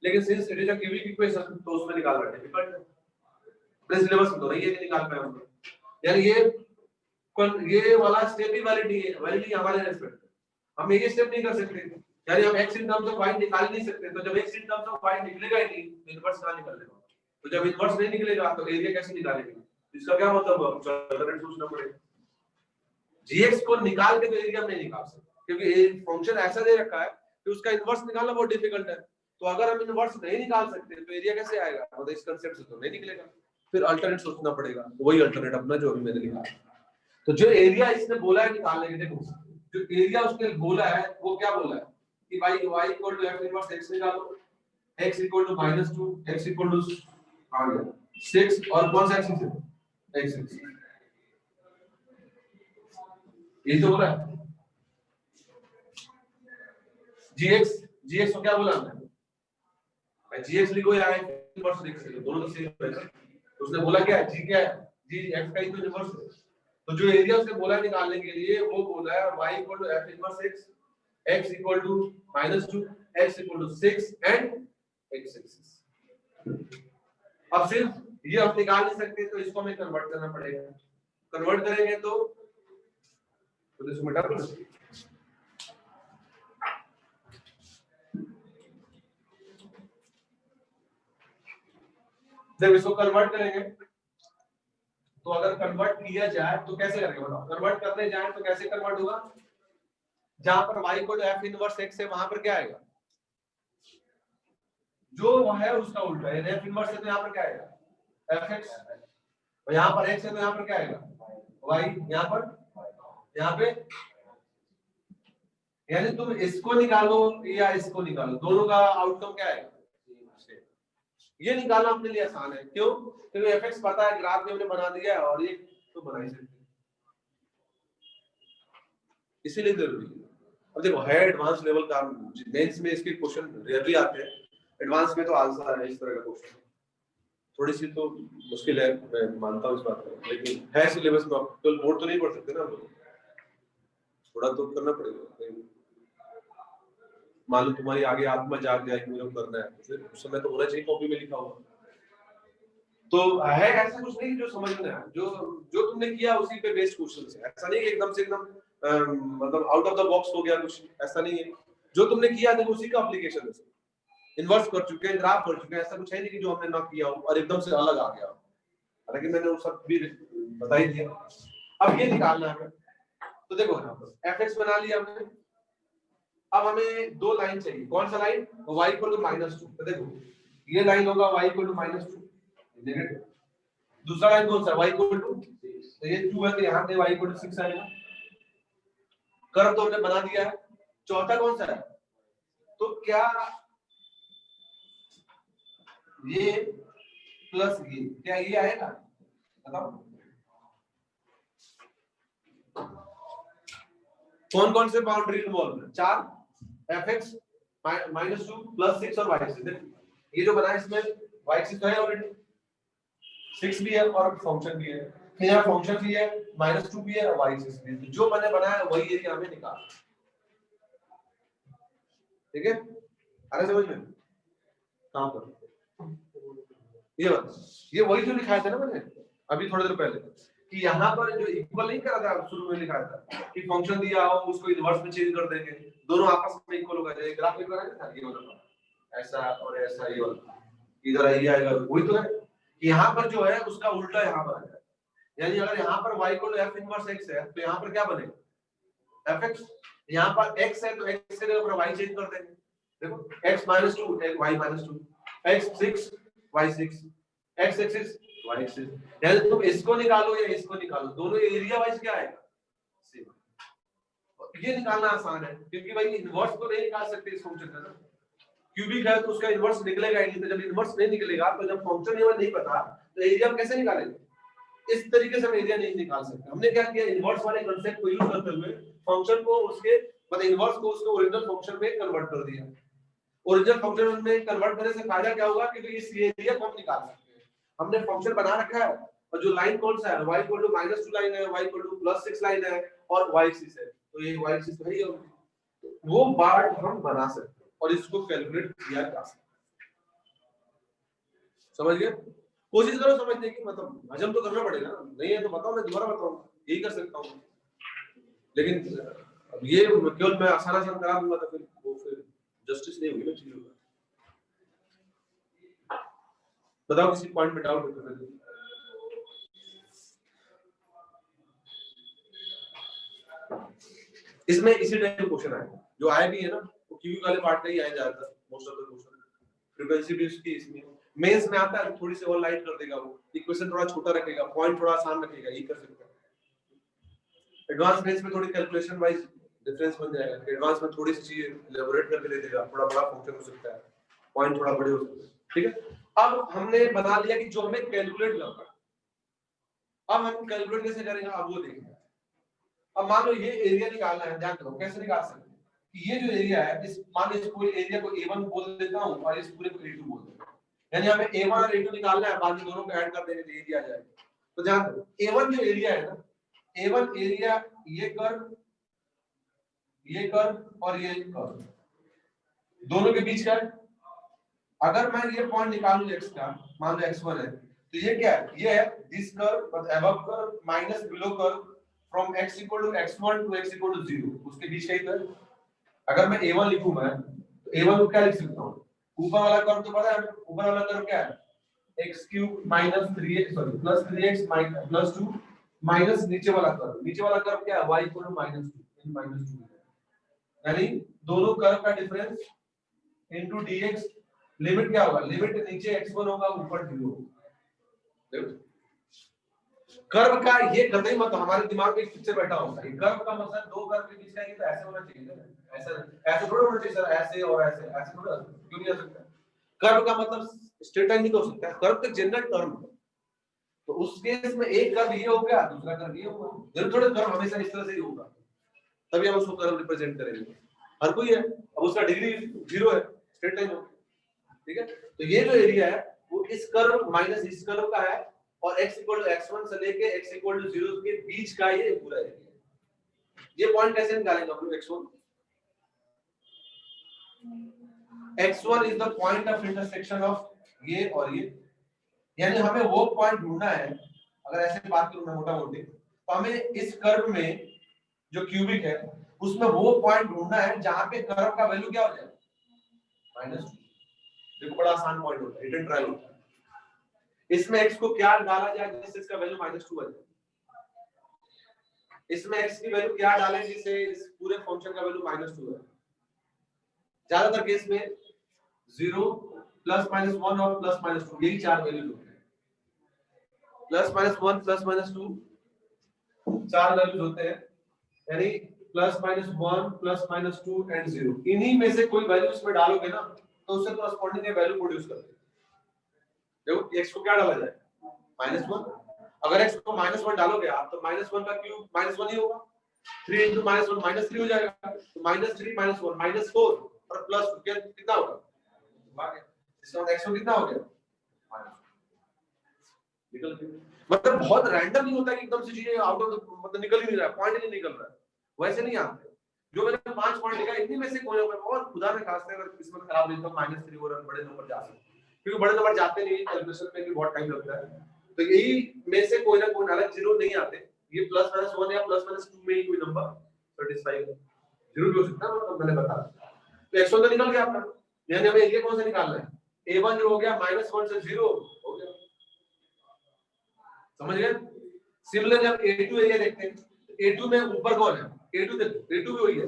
लेकिन since it is a cubic equation तो उसमें निकालना डिफिकल्ट है। अपने सिलेबस में तो नहीं ये निकाल पाए हम, यानी ये वाला स्टेप ही वैलिड नहीं हमारे रेस्पेक्ट में, हम ये स्टेप नहीं कर सकते, यानी हम x in terms of y निकाल नहीं सकते। तो जब x in terms of y निकलेगा ही नहीं तो इनवर्स कहां निकलेगा? तो जब इनवर्स नहीं निकलेगा तो एरिया कैसे निकालेंगे? इसका क्या मतलब है, अल्टरनेट सोचना पड़ेगा। gx को निकाल के तो एरिया में नहीं निकाल सकते, क्योंकि फंक्शन ऐसा दे रखा है कि उसका इनवर्स निकालना बहुत डिफिकल्ट है। तो अगर हम इनवर्स नहीं निकाल सकते तो एरिया कैसे आएगा? मतलब इस कांसेप्ट से तो नहीं निकलेगा, फिर अल्टरनेट सोचना पड़ेगा। वही अल्टरनेट अपना जो अभी मैंने निकाला। तो जो एरिया इसने बोला है निकालने के, देखो जो एरिया उसने बोला है वो क्या बोला है कि भाई y equal to f inverse x निकालो, x equal to -2, x equal to आ गया 6, और कौन सा एक्सिस है, x एक्सिस, ये तो बोला है। gx को क्या बोला हमने भाई, gx लिखो या इनवर्स लिख सकते, दोनों तो सेम है। उसने बोला क्या है, g क्या है, g f का ही तो इनवर्स है। तो जो एरिया उसने बोला निकालने के लिए वो बोला है y equal to f inverse x, x equal to -2, x equal to 6 and x axis. अब सिर्फ ये हम निकाल नहीं सकते तो इसको हमें कन्वर्ट करना पड़ेगा। कन्वर्ट करेंगे तो इसको मिटा दो, जब इसको कन्वर्ट करेंगे तो अगर कन्वर्ट किया जाए तो कैसे करेंगे बताओ? कन्वर्ट करने जाए तो कैसे कन्वर्ट होगा? जहां पर y को f इनवर्स x है वहां पर क्या आएगा, जो है उसका उल्टा है। f इनवर्स है तो यहां पर क्या आएगा fx, और यहां पर x है तो यहां पर क्या आएगा y, यहां पे यानी तुम इसको निकालो या इसको निकालो, दोनों का आउटकम क्या आएगा? ये निकालना अपने लिए आसान है। क्यों? क्योंकि fx पता है, ग्राफ हमने बना दिया है, और ये तो बना ही सकते हैं, इसीलिए जरूरी है। अब देखो है एडवांस लेवल का, मेंस में इसके क्वेश्चन रेयरली आते हैं, एडवांस में तो आंसर है इस तरह का क्वेश्चन। थोड़ी सी तो मुश्किल है, मैं मानता हूँ इस बात को, लेकिन है सिलेबस में। आप कल बोर्ड तो नहीं पढ़ सकते ना, हम थोड़ा तो करना पड़ेगा। मान लो तुम्हारी आगे आत्मा जाग जाए कि मुझे करना है, तो फिर उस समय तो होना चाहिए कॉपी में लिखा हुआ। तो है ऐसा कुछ नहीं जो समझ में आया, जो तुमने किया उसी पे बेस्ड क्वेश्चन है। ऐसा नहीं कि एकदम से एकदम मतलब आउट ऑफ द बॉक्स हो गया कुछ, ऐसा नहीं है। जो तुमने किया था उसी का एप्लीकेशन है। इन्वर्स कर चुके हैं, ग्राफ कर चुके हैं, ऐसा कुछ है नहीं कि जो हमने ना किया हो और एकदम से अलग आ गया हो। हालांकि मैंने वो सब भी बता ही दिया। अब ये निकालना है, तो देखो यहाँ पर fx बना लिया हमने। अब हमें दो लाइन चाहिए, कौन सा लाइन, y इक्वल टू -2। तो देखो ये लाइन होगा y इक्वल टू -2 नेगेटिव, दूसरा लाइन कौन सा, y इक्वल टू, तो ये 2 है तो यहाँ पे y इक्वल टू 6 आएगा। कर्व तो हमने बना दिया है। चौथा कौन सा है, तो क्या ये प्लस ये, क्या ये आएगा बताओ? कौन कौन से बाउंड्री इन्वॉल्व है? 4, fx -2 प्लस 6 और y एक्सिस। ये जो बना है इसमें y एक्सिस तो है ऑलरेडी, 6 भी है और फंक्शन भी है। फिर यहाँ फंक्शन भी है -2 भी है और y एक्सिस भी है। जो मैंने बनाया है वही एरिया हमें निकाल, ठीक है? आ रहा समझ में? कहां पर ये वही जो लिखाया था ना मैंने अभी थोड़ी देर पहले कि यहाँ पर जो इक्वल नहीं करा था शुरू में लिखा था कि फंक्शन दिया हो उसको इनवर्स में चेंज कर देंगे, दोनों आपस में इक्वल होगा। जैसे ग्राफ लिखा है ना ये वाला ऐसा और ऐसा, ये वाला इधर ये आएगा, वही तो है कि यहाँ पर जो है उसका उल्टा यहाँ पर है। यानी अगर यहाँ पर y को f इनवर्स x है तो यहाँ पर क्या बनेगा fx, यहाँ पर x है तो x के जगह पर y चेंज कर देंगे। देखो x -2 y -2, x 6 y 6, x axis y axis. यानी तुम इसको निकालो या इसको निकालो, दोनों एरिया वाइज क्या आएगा सेम। ये निकालना आसान है क्योंकि भाई इनवर्स तो नहीं निकाल सकते इस फंक्शन का ना, क्यूबिक है तो उसका इनवर्स निकलेगा ही नहीं। तो जब इनवर्स नहीं निकलेगा तो जब फंक्शन ये नहीं पता तो एरिया हम कैसे निकालेंगे? इस तरीके से हम एरिया नहीं निकाल सकते। हमने क्या किया, इनवर्स वाले कांसेप्ट को यूज करते हुए फंक्शन को उसके मतलब इनवर्स को उसके ओरिजिनल फंक्शन में कन्वर्ट कर दिया। ओरिजिनल फंक्शन में कन्वर्ट करने से फायदा क्या होगा कि इस एरिया को हम निकाल सकते हैं। हमने फंक्शन बना रखा है और जो लाइन कौन सा है, y -2 लाइन है, y +6 लाइन है और y एक्सिस है, तो ये y एक्सिस है, वो पार्ट हम बना सकते हैं और इसको कैलकुलेट किया जा सकता है। समझ गए? कोशिश करो समझने की, मतलब हजम तो करना पड़ेगा, नहीं है तो बताओ, मैं दोबारा बताऊंगा, यही कर सकता हूँ। लेकिन अब ये केवल मैं आसान करा दूंगा तो फिर वो फिर जस्टिस नहीं होगी ना चीजों का। बताओ किसी पॉइंट में डाउट है तो। इसमें इसी टाइप के क्वेश्चन आए जो आए भी है ना, वो क्यूबी वाले पार्ट का ही आया ज्यादातर, most of the question. Frequency भी उसकी इसमें मेंस में आता है, थोड़ी सी और लाइट कर देगा, वो इक्वेशन थोड़ा छोटा रखेगा, पॉइंट थोड़ा आसान रखेगा, ये कर सकते हैं। एडवांस मेंस में थोड़ी कैलकुलेशन वाइज डिफरेंस बन जाएगा, एडवांस में थोड़ी सी चीज एलैबोरेट करके दे देगा, थोड़ा बड़ा फंक्शन हो सकता है, पॉइंट थोड़ा बड़े हो सकते हैं, ठीक है? अब हमने बना लिया कि जो हमें कैलकुलेट करना है, अब हम कैलकुलेट कैसे करेंगे अब वो देखेंगे। अब मान लो ये एरिया निकालना है, ध्यान करो कैसे निकाल सकते हैं कि ये जो एरिया है, इस मान लो इस पूरे एरिया को A1 बोल देता हूं और इस पूरे को A2 बोल देता हूं, यानी हमें A1 और A2 निकालना है, बाकी दोनों को ऐड कर देंगे तो एरिया आ जाएगा। तो ध्यान करो A1 जो एरिया है ना, A1 एरिया ये कर्व और ये कर्व दोनों के बीच का है। अगर मैं ये पॉइंट निकालूं x का, मान लो x1 है, तो ये क्या है, ये है this curve above curve minus below curve from x equal to x1 to x equal to 0, उसके बीच का ही कर्व। अगर मैं a1 लिखूं मैं तो a1 को क्या लिख सकता हूं, ऊपर वाला कर्व तो पता है, ऊपर वाला कर्व क्या है, x³ minus 3x sorry plus 3x minus plus 2 minus नीचे वाला कर्व क्या है, y इक्वल टू -2 यानी दोनों कर्व का डिफरेंस इनटू dx। लिमिट क्या होगा, लिमिट नीचे x1 होगा ऊपर 0 होगा। कर्व का ये कतई मत हमारे दिमाग में एक पिक्चर बैठा होगा, ये कर्व का मतलब दो कर्व के बीच का ये तो ऐसे होना चाहिए ना, ऐसे थोड़ा होना चाहिए सर, ऐसे और ऐसे थोड़ा, क्यों नहीं हो सकता? कर्व का मतलब स्ट्रेट लाइन नहीं हो सकता, कर्व तो जनरल टर्म है। तो उस केस में एक कर्व ये हो गया, दूसरा कर्व ये होगा, जरूर थोड़ा कर्व हमेशा इस तरह से ही होगा, तभी हम उसको कर्व रिप्रेजेंट करेंगे। हर कोई है, अब उसका डिग्री 0 है, स्ट्रेट लाइन होगा, ठीक है? तो ये जो एरिया है वो इस कर्व माइनस इस कर्व का है और x इक्वल टू x1 से लेके x इक्वल टू 0 के बीच का ये पूरा एरिया। ये पॉइंट कैसे निकालेंगे हम लोग, x1 is the point of intersection of ये और ये, यानी हमें वो पॉइंट ढूंढना है। अगर ऐसे बात करूं मैं मोटा मोटी, तो हमें इस कर्व में जो क्यूबिक है उसमें वो पॉइंट ढूंढना है जहां पे कर्व का वैल्यू क्या हो जाए, -2। देखो बड़ा आसान पॉइंट होता है, हिट एंड ट्रायल होता है। इसमें x को क्या डाला जाए जिससे इसका वैल्यू -2 बन जाए, इसमें x की वैल्यू क्या डालें जिससे इस पूरे फंक्शन का वैल्यू -2 है। ज्यादातर केस में 0 +-1 और +-2 यही चार वैल्यूज होते हैं। +-1 +-2 चार वैल्यूज होते हैं, यानी +-1 +-2 एंड 0। इन्हीं में से कोई वैल्यू इसमें डालोगे ना तो उससे कॉरेस्पॉन्डिंग वैल्यू प्रोड्यूस करते हैं। देखो x को क्या डाला जाए, -1। अगर x को -1 डालोगे आप तो -1 का क्यूब -1 ही होगा, 3 * -1 -3 हो जाएगा, तो -3 -1 -4 और +2 कितना होगा, इसका मतलब x को कितना हो गया, निकल गया। मतलब बहुत रैंडम नहीं होता कि एकदम से चीजें आउट ऑफ मतलब निकल ही नहीं रहा है, पॉइंट ही नहीं निकल रहा है, वैसे नहीं आते। जो मैंने 5 पॉइंट लिखा इन्हीं में से कोई ना कोई, और खुदा ने खास्ते अगर किस्मत खराब रही तो -3 और बड़े नंबर जा सकते, क्योंकि बड़े नंबर जाते नहीं, कैलकुलेशन में भी बहुत टाइम लगता है। तो यही में से कोई ना कोई अलग जीरो नहीं आते, ये +-1 या +-2 में ही कोई नंबर सेटिस्फाई जीरो भी हो सकता है, मतलब मैंने बताया। तो x1 तो निकल गया अपना, यानी हमें ये कौन सा निकालना है, a1 जो हो गया -1 से 0 हो गया, समझ गए। सिमिलरली हम a2 एरिया देखते हैं, a2 में ऊपर कौन है, a2 देखो, a2 भी वही है,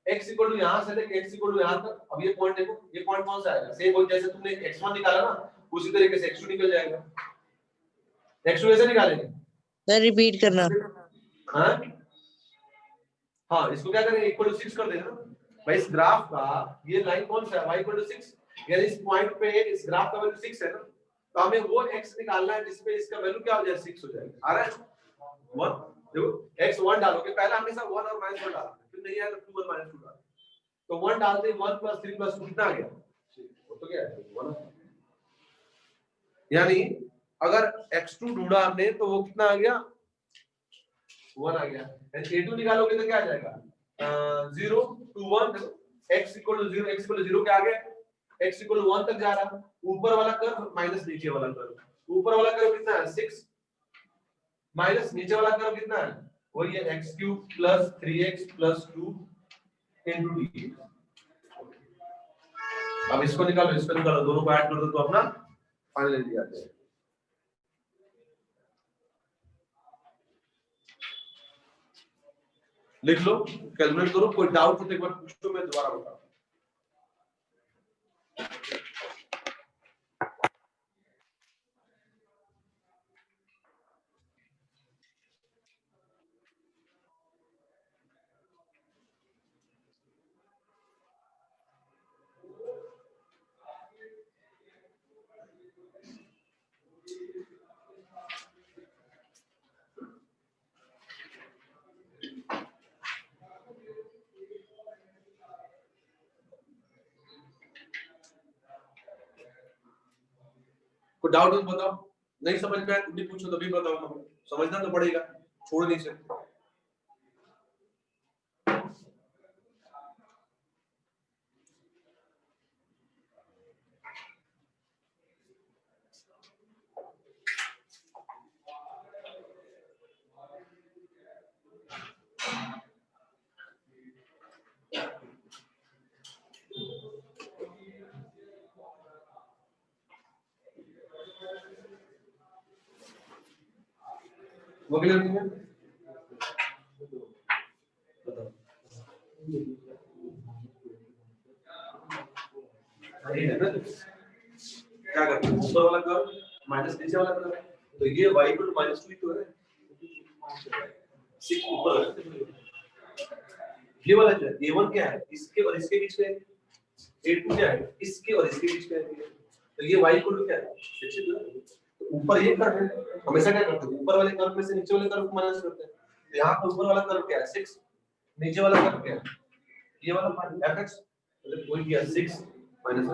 x इक्वल टू यहां से लेके x इक्वल टू यहां तक। अब ये पॉइंट देखो, ये पॉइंट कौन सा आएगा, सेम वही जैसे तुमने x1 निकाला ना, उसी तरीके से x2 निकल जाएगा। x2 ऐसे निकालेंगे, सर रिपीट करना। हां हां, इसको क्या करेंगे, इक्वल टू 6 कर देना भाई। इस ग्राफ का ये लाइन कौन सा है, y इक्वल टू 6, यानी इस पॉइंट पे इस ग्राफ का वैल्यू 6 है ना, तो हमें वो x निकालना है जिसपे इसका वैल्यू क्या हो जाए, 6 हो जाएगा। आ रहा है 1, देखो x 1 डालोगे, पहले हमेशा 1 और -1 डालते, फिर नहीं आया तो 2 और -2 डालो, तो 1 डालते ही 1 + 3 + 2 कितना आ गया, वो तो क्या है 1। यानी अगर x2 ढूंढा हमने तो वो कितना आ गया, 1 आ गया। a2 निकालोगे तो क्या आ जाएगा, 0 2 1, देखो x = 0, x = 0 के आगे x = 1 तक जा रहा है, ऊपर वाला कर्व माइनस नीचे वाला कर्व, ऊपर वाला कर्व कितना है 6 माइनस नीचे वाला कर्व कितना है, वही है x³ + 3x + 2 * d। अब इसको निकालो, दोनों को ऐड कर दो तो अपना फाइनल एरिया आ जाएगा। लिख लो, कैलकुलेट करो, कोई डाउट हो तो एक बार पूछो, मैं दोबारा बताऊं। कोई डाउट हो तो बताओ, नहीं समझ में आया तुम भी पूछो, तभी बताऊंगा, समझना तो पड़ेगा, छोड़ नहीं सकते। वो क्लियर नहीं है, बताओ। अरे है ना, क्या करते हैं, ऊपर वाला कर्व माइनस नीचे वाला कर्व, तो ये y = -2 ही तो है, 6 ऊपर है, ये वाला क्या है, a1 क्या है, इसके और इसके बीच में, a2 क्या है, इसके और इसके बीच में, तो ये y = क्या है 6 है। तो ऊपर ये कर्व है, हमेशा क्या करते हैं, ऊपर वाले कर्व में से नीचे वाले कर्व को माइनस करते हैं, तो यहाँ पर ऊपर वाला कर्व क्या है 6, नीचे वाला कर्व क्या है, ये वाला पार्ट fx, मतलब कोई दिया 6 - fx।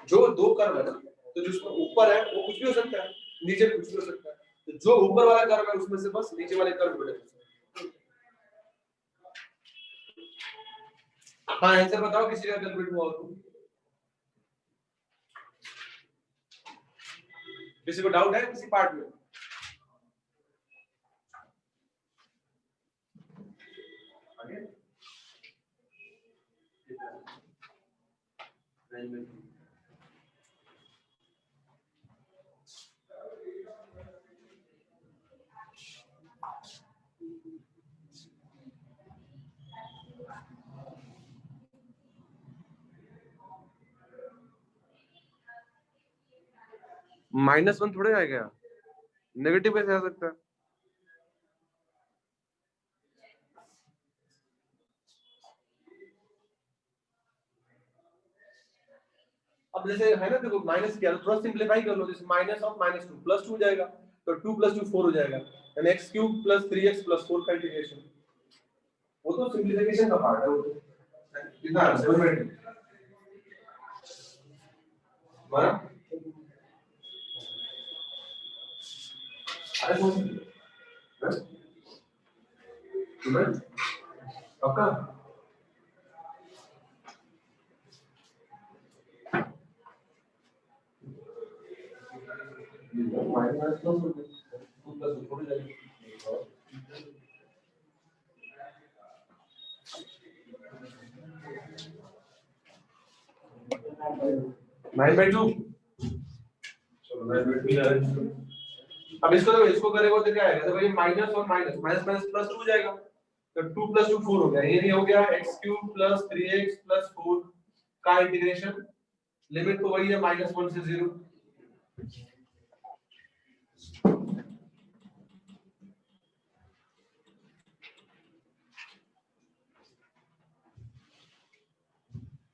जो दो कर्व है ना, तो जिसमें ऊपर है वो कुछ भी हो सकता है, नीचे भी कुछ भी हो सकता है, तो जो ऊपर वाला कर्व है उसमें से बस नीचे वाले कर्व बने। हाँ आंसर बताओ, किसी का कैलकुलेट हुआ हो तो, किसी को डाउट है किसी पार्ट में, आगे -1 थोड़े आएगा, नेगेटिव कैसे आ सकता है, अब जैसे है ना, देखो माइनस किया तो थोड़ा सिंपलीफाई कर लो, जैसे -2 +2 हो जाएगा, तो 2 + 2 4 हो जाएगा, यानी x³ + 3x + 4 का इंटीग्रेशन, वो तो सिंपलीफिकेशन का पार्ट है, वो तो कितना है 7 मिनट बराबर। पक्का नाइन बाई टू। अब इसको करेगा तो क्या आएगा? तो भाई माइनस और माइनस माइनस माइनस प्लस 2 हो जाएगा। तो 2 + 2 4 हो गया। ये नहीं हो गया x³ + 3x + 4 का इंटीग्रेशन। लिमिट तो वही है -1 से 0।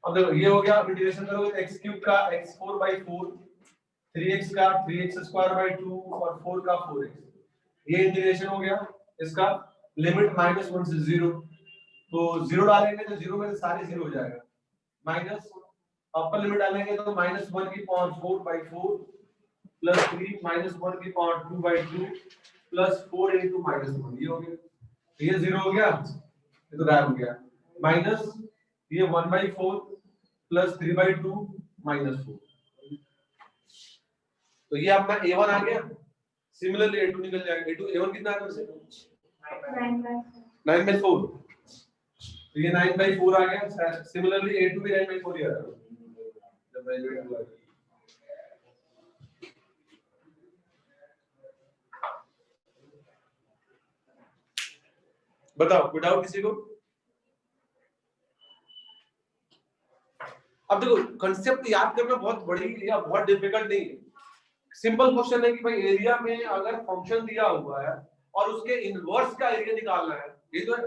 अब देखो ये हो गया। अब इंटीग्रेशन करोगे तो x³ का x4/4, 3x का 3x² 2 और 4 का 4x। ये इंटीग्रेशन हो गया इसका। लिमिट -1 से 0। तो 0 डालेंगे तो 0 में से सारे 0 हो जाएगा। माइनस अपर लिमिट डालेंगे तो -1 की पावर 4/4 प्लस 3 -1 की पावर 2/2 प्लस 4 × -1। ये हो गया। ये 0 हो गया, ये तो गायब हो गया। माइनस ये 1/4 प्लस 3/2 -4। तो ये अपना a1 आ गया। सिमिलरली a2 निकल जाएगा। a1 कितना है वैसे? 9/4। तो ये 9/4 आ गया। सिमिलरली a2 भी 9/4 ही आ रहा है। जब मैं a2 आ गया। बताओ कोई डाउट किसी को? अब देखो कांसेप्ट याद करना बहुत बड़ी या बहुत डिफिकल्ट नहीं है। सिंपल क्वेश्चन है कि भाई एरिया में अगर फंक्शन दिया हुआ है और उसके इनवर्स का एरिया निकालना है। ये तो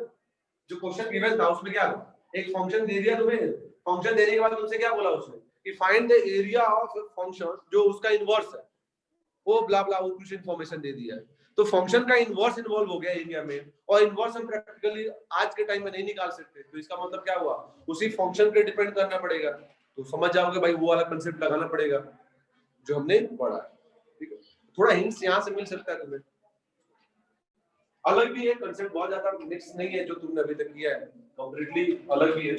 जो क्वेश्चन गिवन था उसमें क्या था? एक फंक्शन दे दिया तुम्हें। फंक्शन देने के बाद तुमसे क्या बोला उसने कि find the area of function जो उसका इनवर्स है। वो ब्ला ब्ला वो कुछ इंफॉर्मेशन दे दिया है। तो फंक्शन का इनवर्स इन्वॉल्व हो गया एरिया में, और इनवर्स हम प्रैक्टिकली आज के टाइम में नहीं निकाल सकते। तो इसका मतलब क्या हुआ? उसी फंक्शन पे डिपेंड करना पड़ेगा। तो समझ जाओगे भाई वो वाला कांसेप्ट लगाना पड़ेगा जो हमने पढ़ा है। ठीक है, थोड़ा हिंट्स यहाँ से मिल सकता है तुम्हें। अलग भी है कांसेप्ट, बहुत ज्यादा मिक्स नहीं है जो तुमने अभी तक किया है। कंप्लीटली अलग भी है।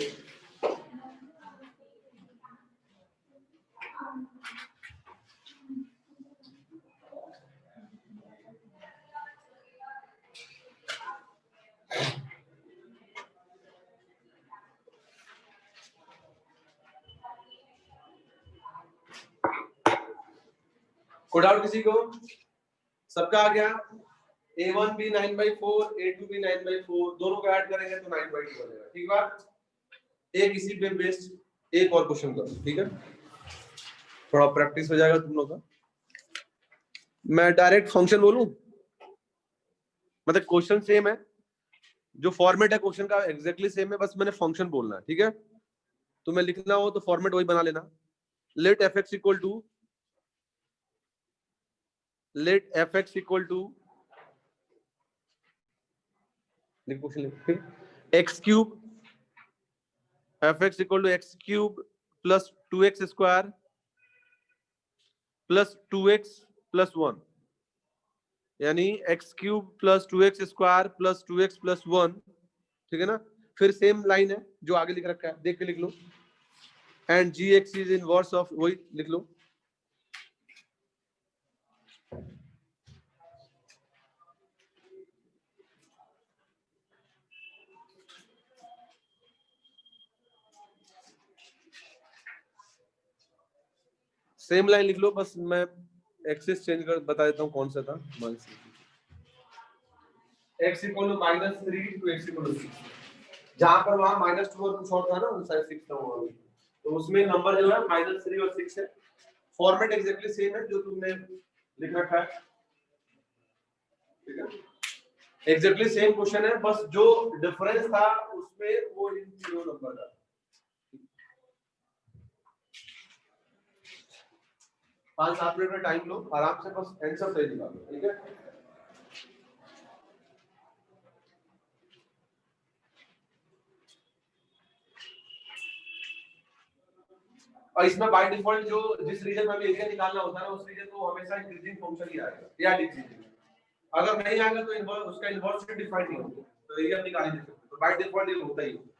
कोई डाउट किसी को? सबका आ गया? a1 भी 9/4, a2 भी 9/4, दोनों को ऐड करेंगे तो 9/2 बनेगा। ठीक बात? एक इसी पे बेस्ड एक और क्वेश्चन करो। ठीक है, थोड़ा प्रैक्टिस हो जाएगा तुम लोग का। मैं डायरेक्ट फंक्शन बोलूं? मतलब क्वेश्चन सेम है, जो फॉर्मेट है क्वेश्चन का एग्जैक्टली सेम है, बस मैंने फंक्शन बोलना है। ठीक है, तुम्हें लिखना हो तो फॉर्मेट वही बना लेना। Let fx equal to x³ fx equal to x³ plus 2x² plus 2x plus 1, यानी x³ plus 2x² plus 2x plus 1। ठीक है ना? फिर सेम लाइन है जो आगे लिख रखा है, देख के लिख लो। And gx is inverse of, वही लिख लो। सेम लाइन लिख लो, बस मैं एक्सिस चेंज कर बता देता हूँ कौन सा था। x equal to -3 to x equal to 6। जहां पर वहां -2 और कुछ और था ना, उस साइड 6 था वहां भी। तो उसमें नंबर जो है -3 और 6 है। फॉर्मेट एग्जैक्टली सेम है जो तुमने लिख रखा है। ठीक है, एग्जैक्टली सेम क्वेश्चन है, बस जो डिफरेंस था उसमें वो इन तीनों नंबर था। 5-7 मिनट का टाइम लो आराम से, बस आंसर सही निकालो। ठीक है, और इसमें बाय डिफॉल्ट जो जिस रीजन में भी एरिया निकालना होता है ना, उस रीजन को हमेशा इंक्रीजिंग फंक्शन ही आएगा या डिक्रीजिंग। अगर नहीं आएगा तो इन्वर्स, उसका इन्वर्स से डिफाइन नहीं होगा, तो ये आप निकाल ही नहीं सकते, तो बाय डिफॉल्ट ये होता ही है।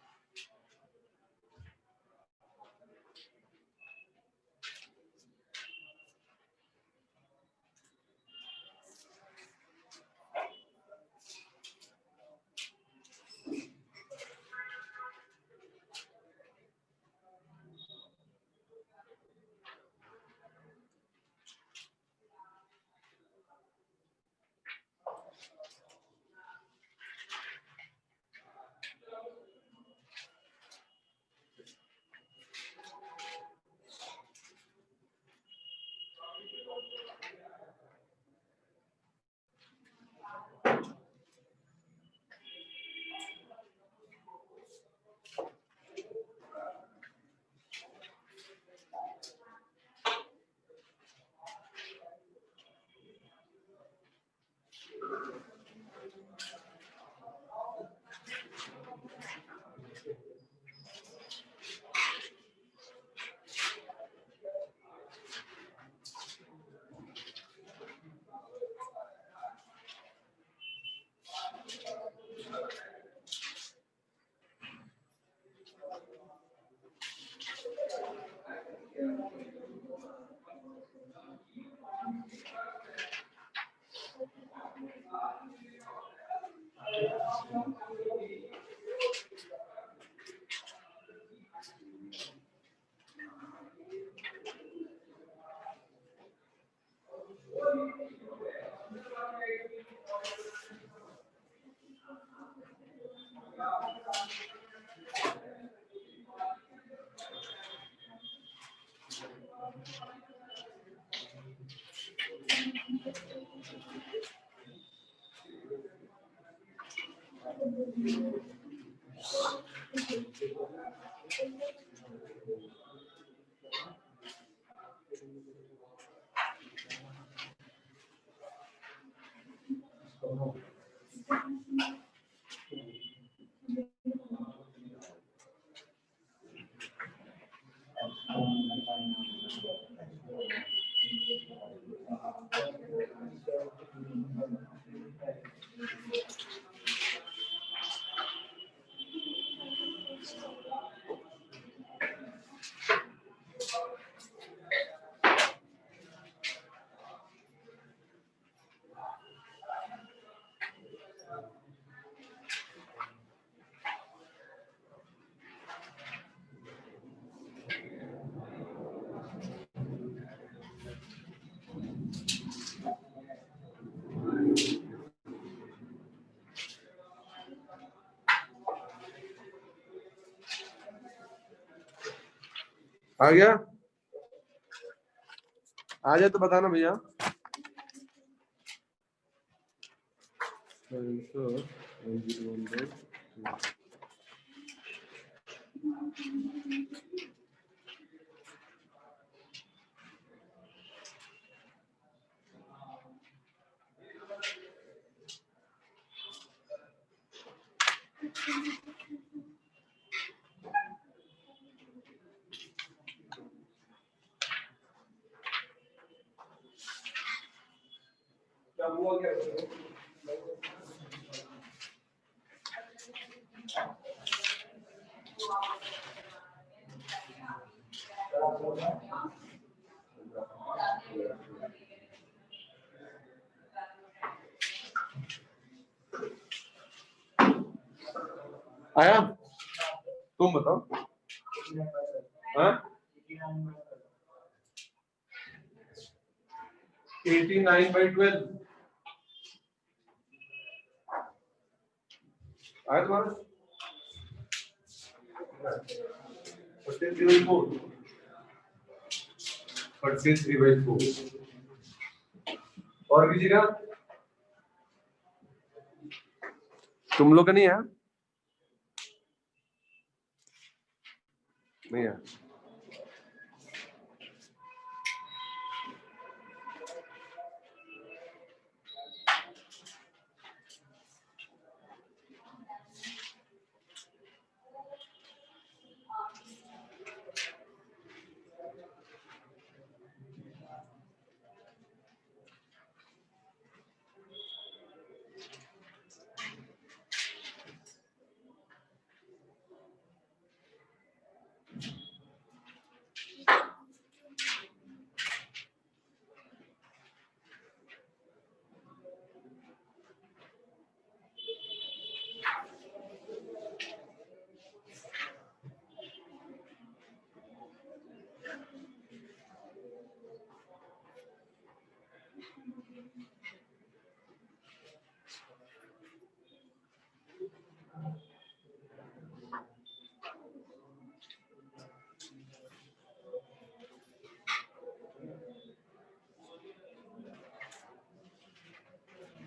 आ गया, आ जाए तो बताना भैया। क्या हुआ क्या? आया, तुम बताओ। हाँ 89/12 आया तुम्हारा 43/4 और किसी का तुम लोग का नहीं है? नहीं है।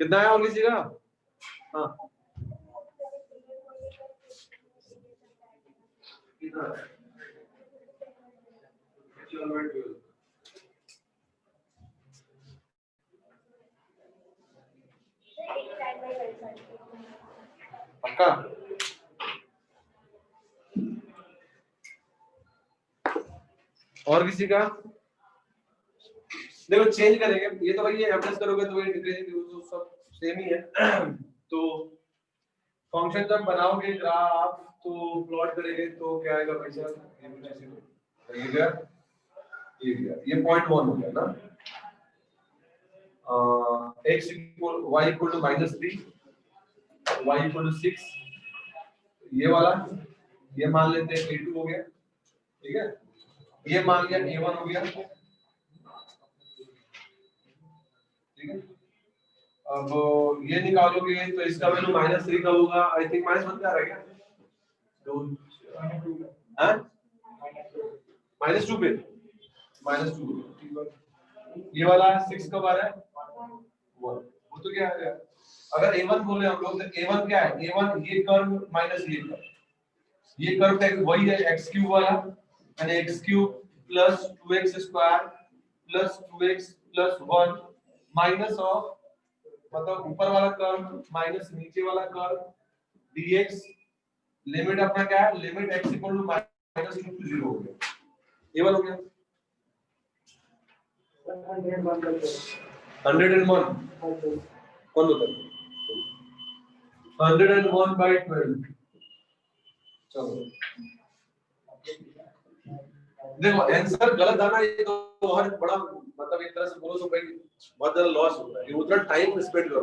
कितना है और किसी का? हाँ कितना है? पक्का? और किसी का? देखो चेंज करेंगे, ये तो भाई ये एप्लस करोगे तो ये डिक्रीजिंग तो सब सेम ही है। तो फंक्शन जब बनाओगे ग्राफ तो प्लॉट करेंगे तो क्या आएगा भाई साहब? ये कुछ ऐसे हो ये गया ये पॉइंट 1 हो गया ना। x equal y equal to -3 y equal to 6 ये वाला ये मान लेते हैं a2 हो गया, ठीक है। ये मान लिया a1 हो गया, ठीक है। अब ये निकालोगे तो इसका वैल्यू -3 का होगा, आई थिंक -1 क्या रहेगा? हां -2 पे -2 ये वाला 6 कब आ रहा है? 1 वो तो क्या आ गया? अगर a1 बोले हम लोग तो a1 क्या है? a1 ये कर्व माइनस ये कर्व का वही है x क्यूब वाला, यानी x cube plus 2x square plus 2x plus 1 minus of मतलब ऊपर वाला कर्व माइनस नीचे वाला कर्व dx लिमिट अपना क्या है? Limit x equal to -2 to 0 हो गया, ये वाला हो गया 101 कौन होता है? 101/12 चलो देखो आंसर गलत आना ये तो हर बड़ा मतलब एक तरह से बोलो तो भाई बहुत ज्यादा लॉस होता है। ये उतना टाइम स्पेंड करो,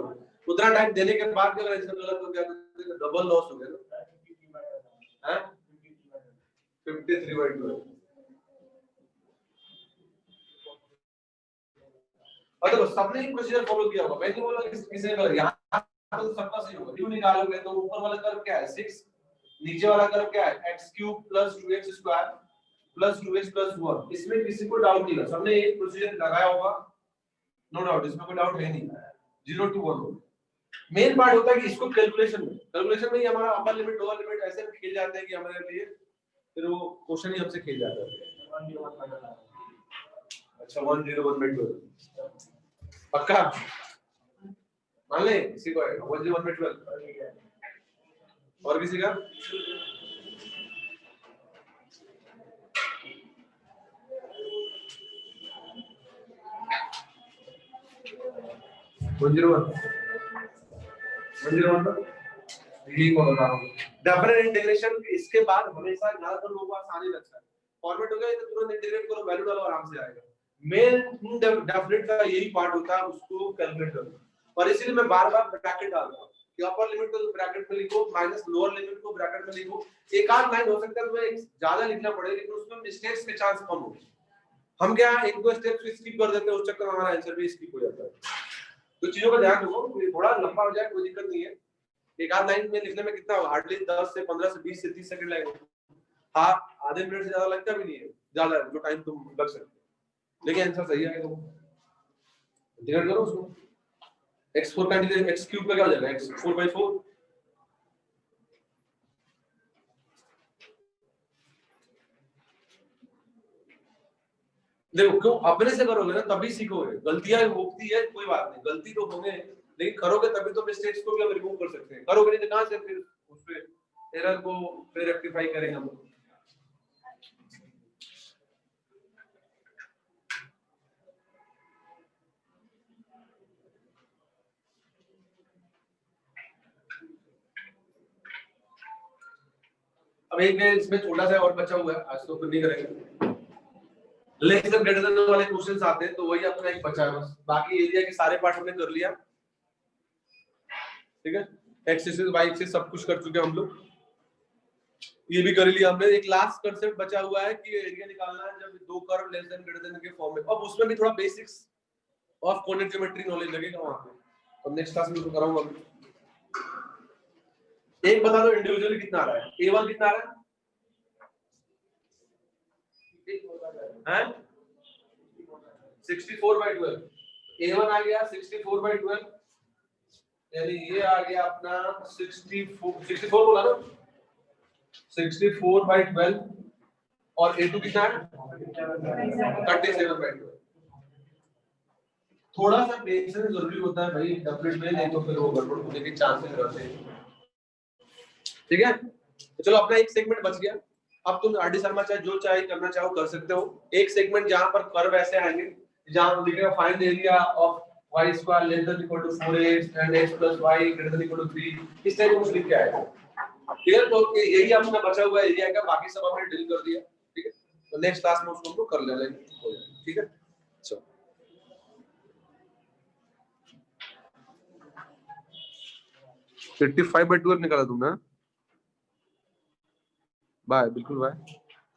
उतना टाइम देने के बाद भी अगर आंसर गलत हो गया तो डबल लॉस हो गया ना। हैं 53/12 और देखो सबने ही प्रोसीजर फॉलो किया होगा, मैं नहीं बोला किसी ने गलत, यहां तो सबका सही होगा। क्यों निकालोगे तो ऊपर वाला कर्व क्या है 6, नीचे वाला कर्व क्या है x³ + 2x² + 2x + 1, इसमें किसी को डाउट नहीं है, सबने एक प्रोसीजर लगाया होगा, नो डाउट इसमें कोई डाउट है नहीं। 0 to 1 मेन पार्ट होता है कि इसको कैलकुलेशन में ही हमारा अपर लिमिट लोअर लिमिट ऐसे खेल जाते हैं कि हमारे लिए फिर वो क्वेश्चन ही हमसे खेल जाता है। अच्छा 101/12 पक्का मान ले, किसी को आएगा 101/12 और किसी का? यही को बता रहा हूँ। डेफिनेट इंटीग्रेशन इसके बाद हमेशा ज्यादातर लोगों को आसानी लगता है, फॉर्मेट हो गया तो तुरंत इंटीग्रेट करो, वैल्यू डालो, आराम से आएगा। मेन डेफिनेट का यही पार्ट होता है, उसको कैलकुलेट करो। और इसीलिए मैं बार-बार ब्रैकेट डाल रहा हूँ कि अपर लिमिट को ब्रैकेट में लिखो माइनस लोअर लिमिट को ब्रैकेट में लिखो। एक आध लाइन हो सकता है तुम्हें ज्यादा लिखना पड़े लेकिन उसमें मिस्टेक्स के चांस कम हो। हम क्या एक दो स्टेप्स स्किप कर देते हैं, उस चक्कर में हमारा आंसर भी स्किप हो जाता है। तो चीजों का ध्यान रखो, थोड़ा लंबा हो जाए कोई दिक्कत नहीं है। एक आध लाइन में लिखने में कितना हार्डली 10 से 15 से 20 से 30 सेकंड लगेगा। हाँ आधे मिनट से ज्यादा लगता भी नहीं है, ज्यादा जो टाइम तुम लग सकते हो, लेकिन आंसर सही आएगा। इंटीग्रेट करो उसको, x4 का इंटीग्रेट x³ का क्या हो जाएगा x4/4। देखो क्यों अपने से करोगे ना तभी सीखोगे, गलतियां होती है कोई बात नहीं, गलती तो होंगे लेकिन करोगे तभी तो मिस्टेक्स को भी हम रिमूव कर सकते हैं। करोगे नहीं तो कहां से फिर उस पे एरर को फिर रेक्टिफाई करेंगे हम। अब एक इसमें छोटा सा और बचा हुआ है, आज तो फिर नहीं करेंगे। लेस देन ग्रेटर देन वाले क्वेश्चंस आते हैं तो वही अपना एक बचा है बस, बाकी एरिया के सारे पार्ट हमने कर लिया, ठीक है। एक्स एक्सिस वाई एक्सिस सब कुछ कर चुके हम लोग, ये भी कर लिया हमने। एक लास्ट कांसेप्ट बचा हुआ है कि एरिया निकालना है जब दो curve less than greater than के फॉर्म में। अब उसमें भी थोड़ा basics of coordinate geometry knowledge लगेगा वहां पे, तो नेक्स्ट क्लास में तो कराऊंगा। एक बता दो इंडिविजुअली कितना आ रहा है, a1 कितना आ रहा है हैं 64/12, a1 आ गया 64/12, यानी ये आ गया अपना 64 बोला ना 64/12 और A2 कितना है 37/12। थोड़ा सा पेशेंस जरूरी होता है भाई डबलेट में, नहीं तो फिर वो गड़बड़ होने के चांसेस रहते हैं। ठीक है, तो चलो अपना एक सेगमेंट बच गया। अब तुम आरडी शर्मा चाहे जो चाहे करना चाहो कर सकते हो। एक सेगमेंट जहां पर कर्व ऐसे आएंगे जहां लिखेगा find area of y square less than equal to 4x and x plus y greater than equal to 3, इस टाइप कुछ लिख के आएगा। ठीक है, तो यही अपना बचा हुआ एरिया का, बाकी सब हमने डील कर दिया। ठीक है, तो नेक्स्ट क्लास में उसको हम लोग कर लेंगे। ठीक है, चलो 85/12 निकाला तुमने। बाय, बिल्कुल बाय।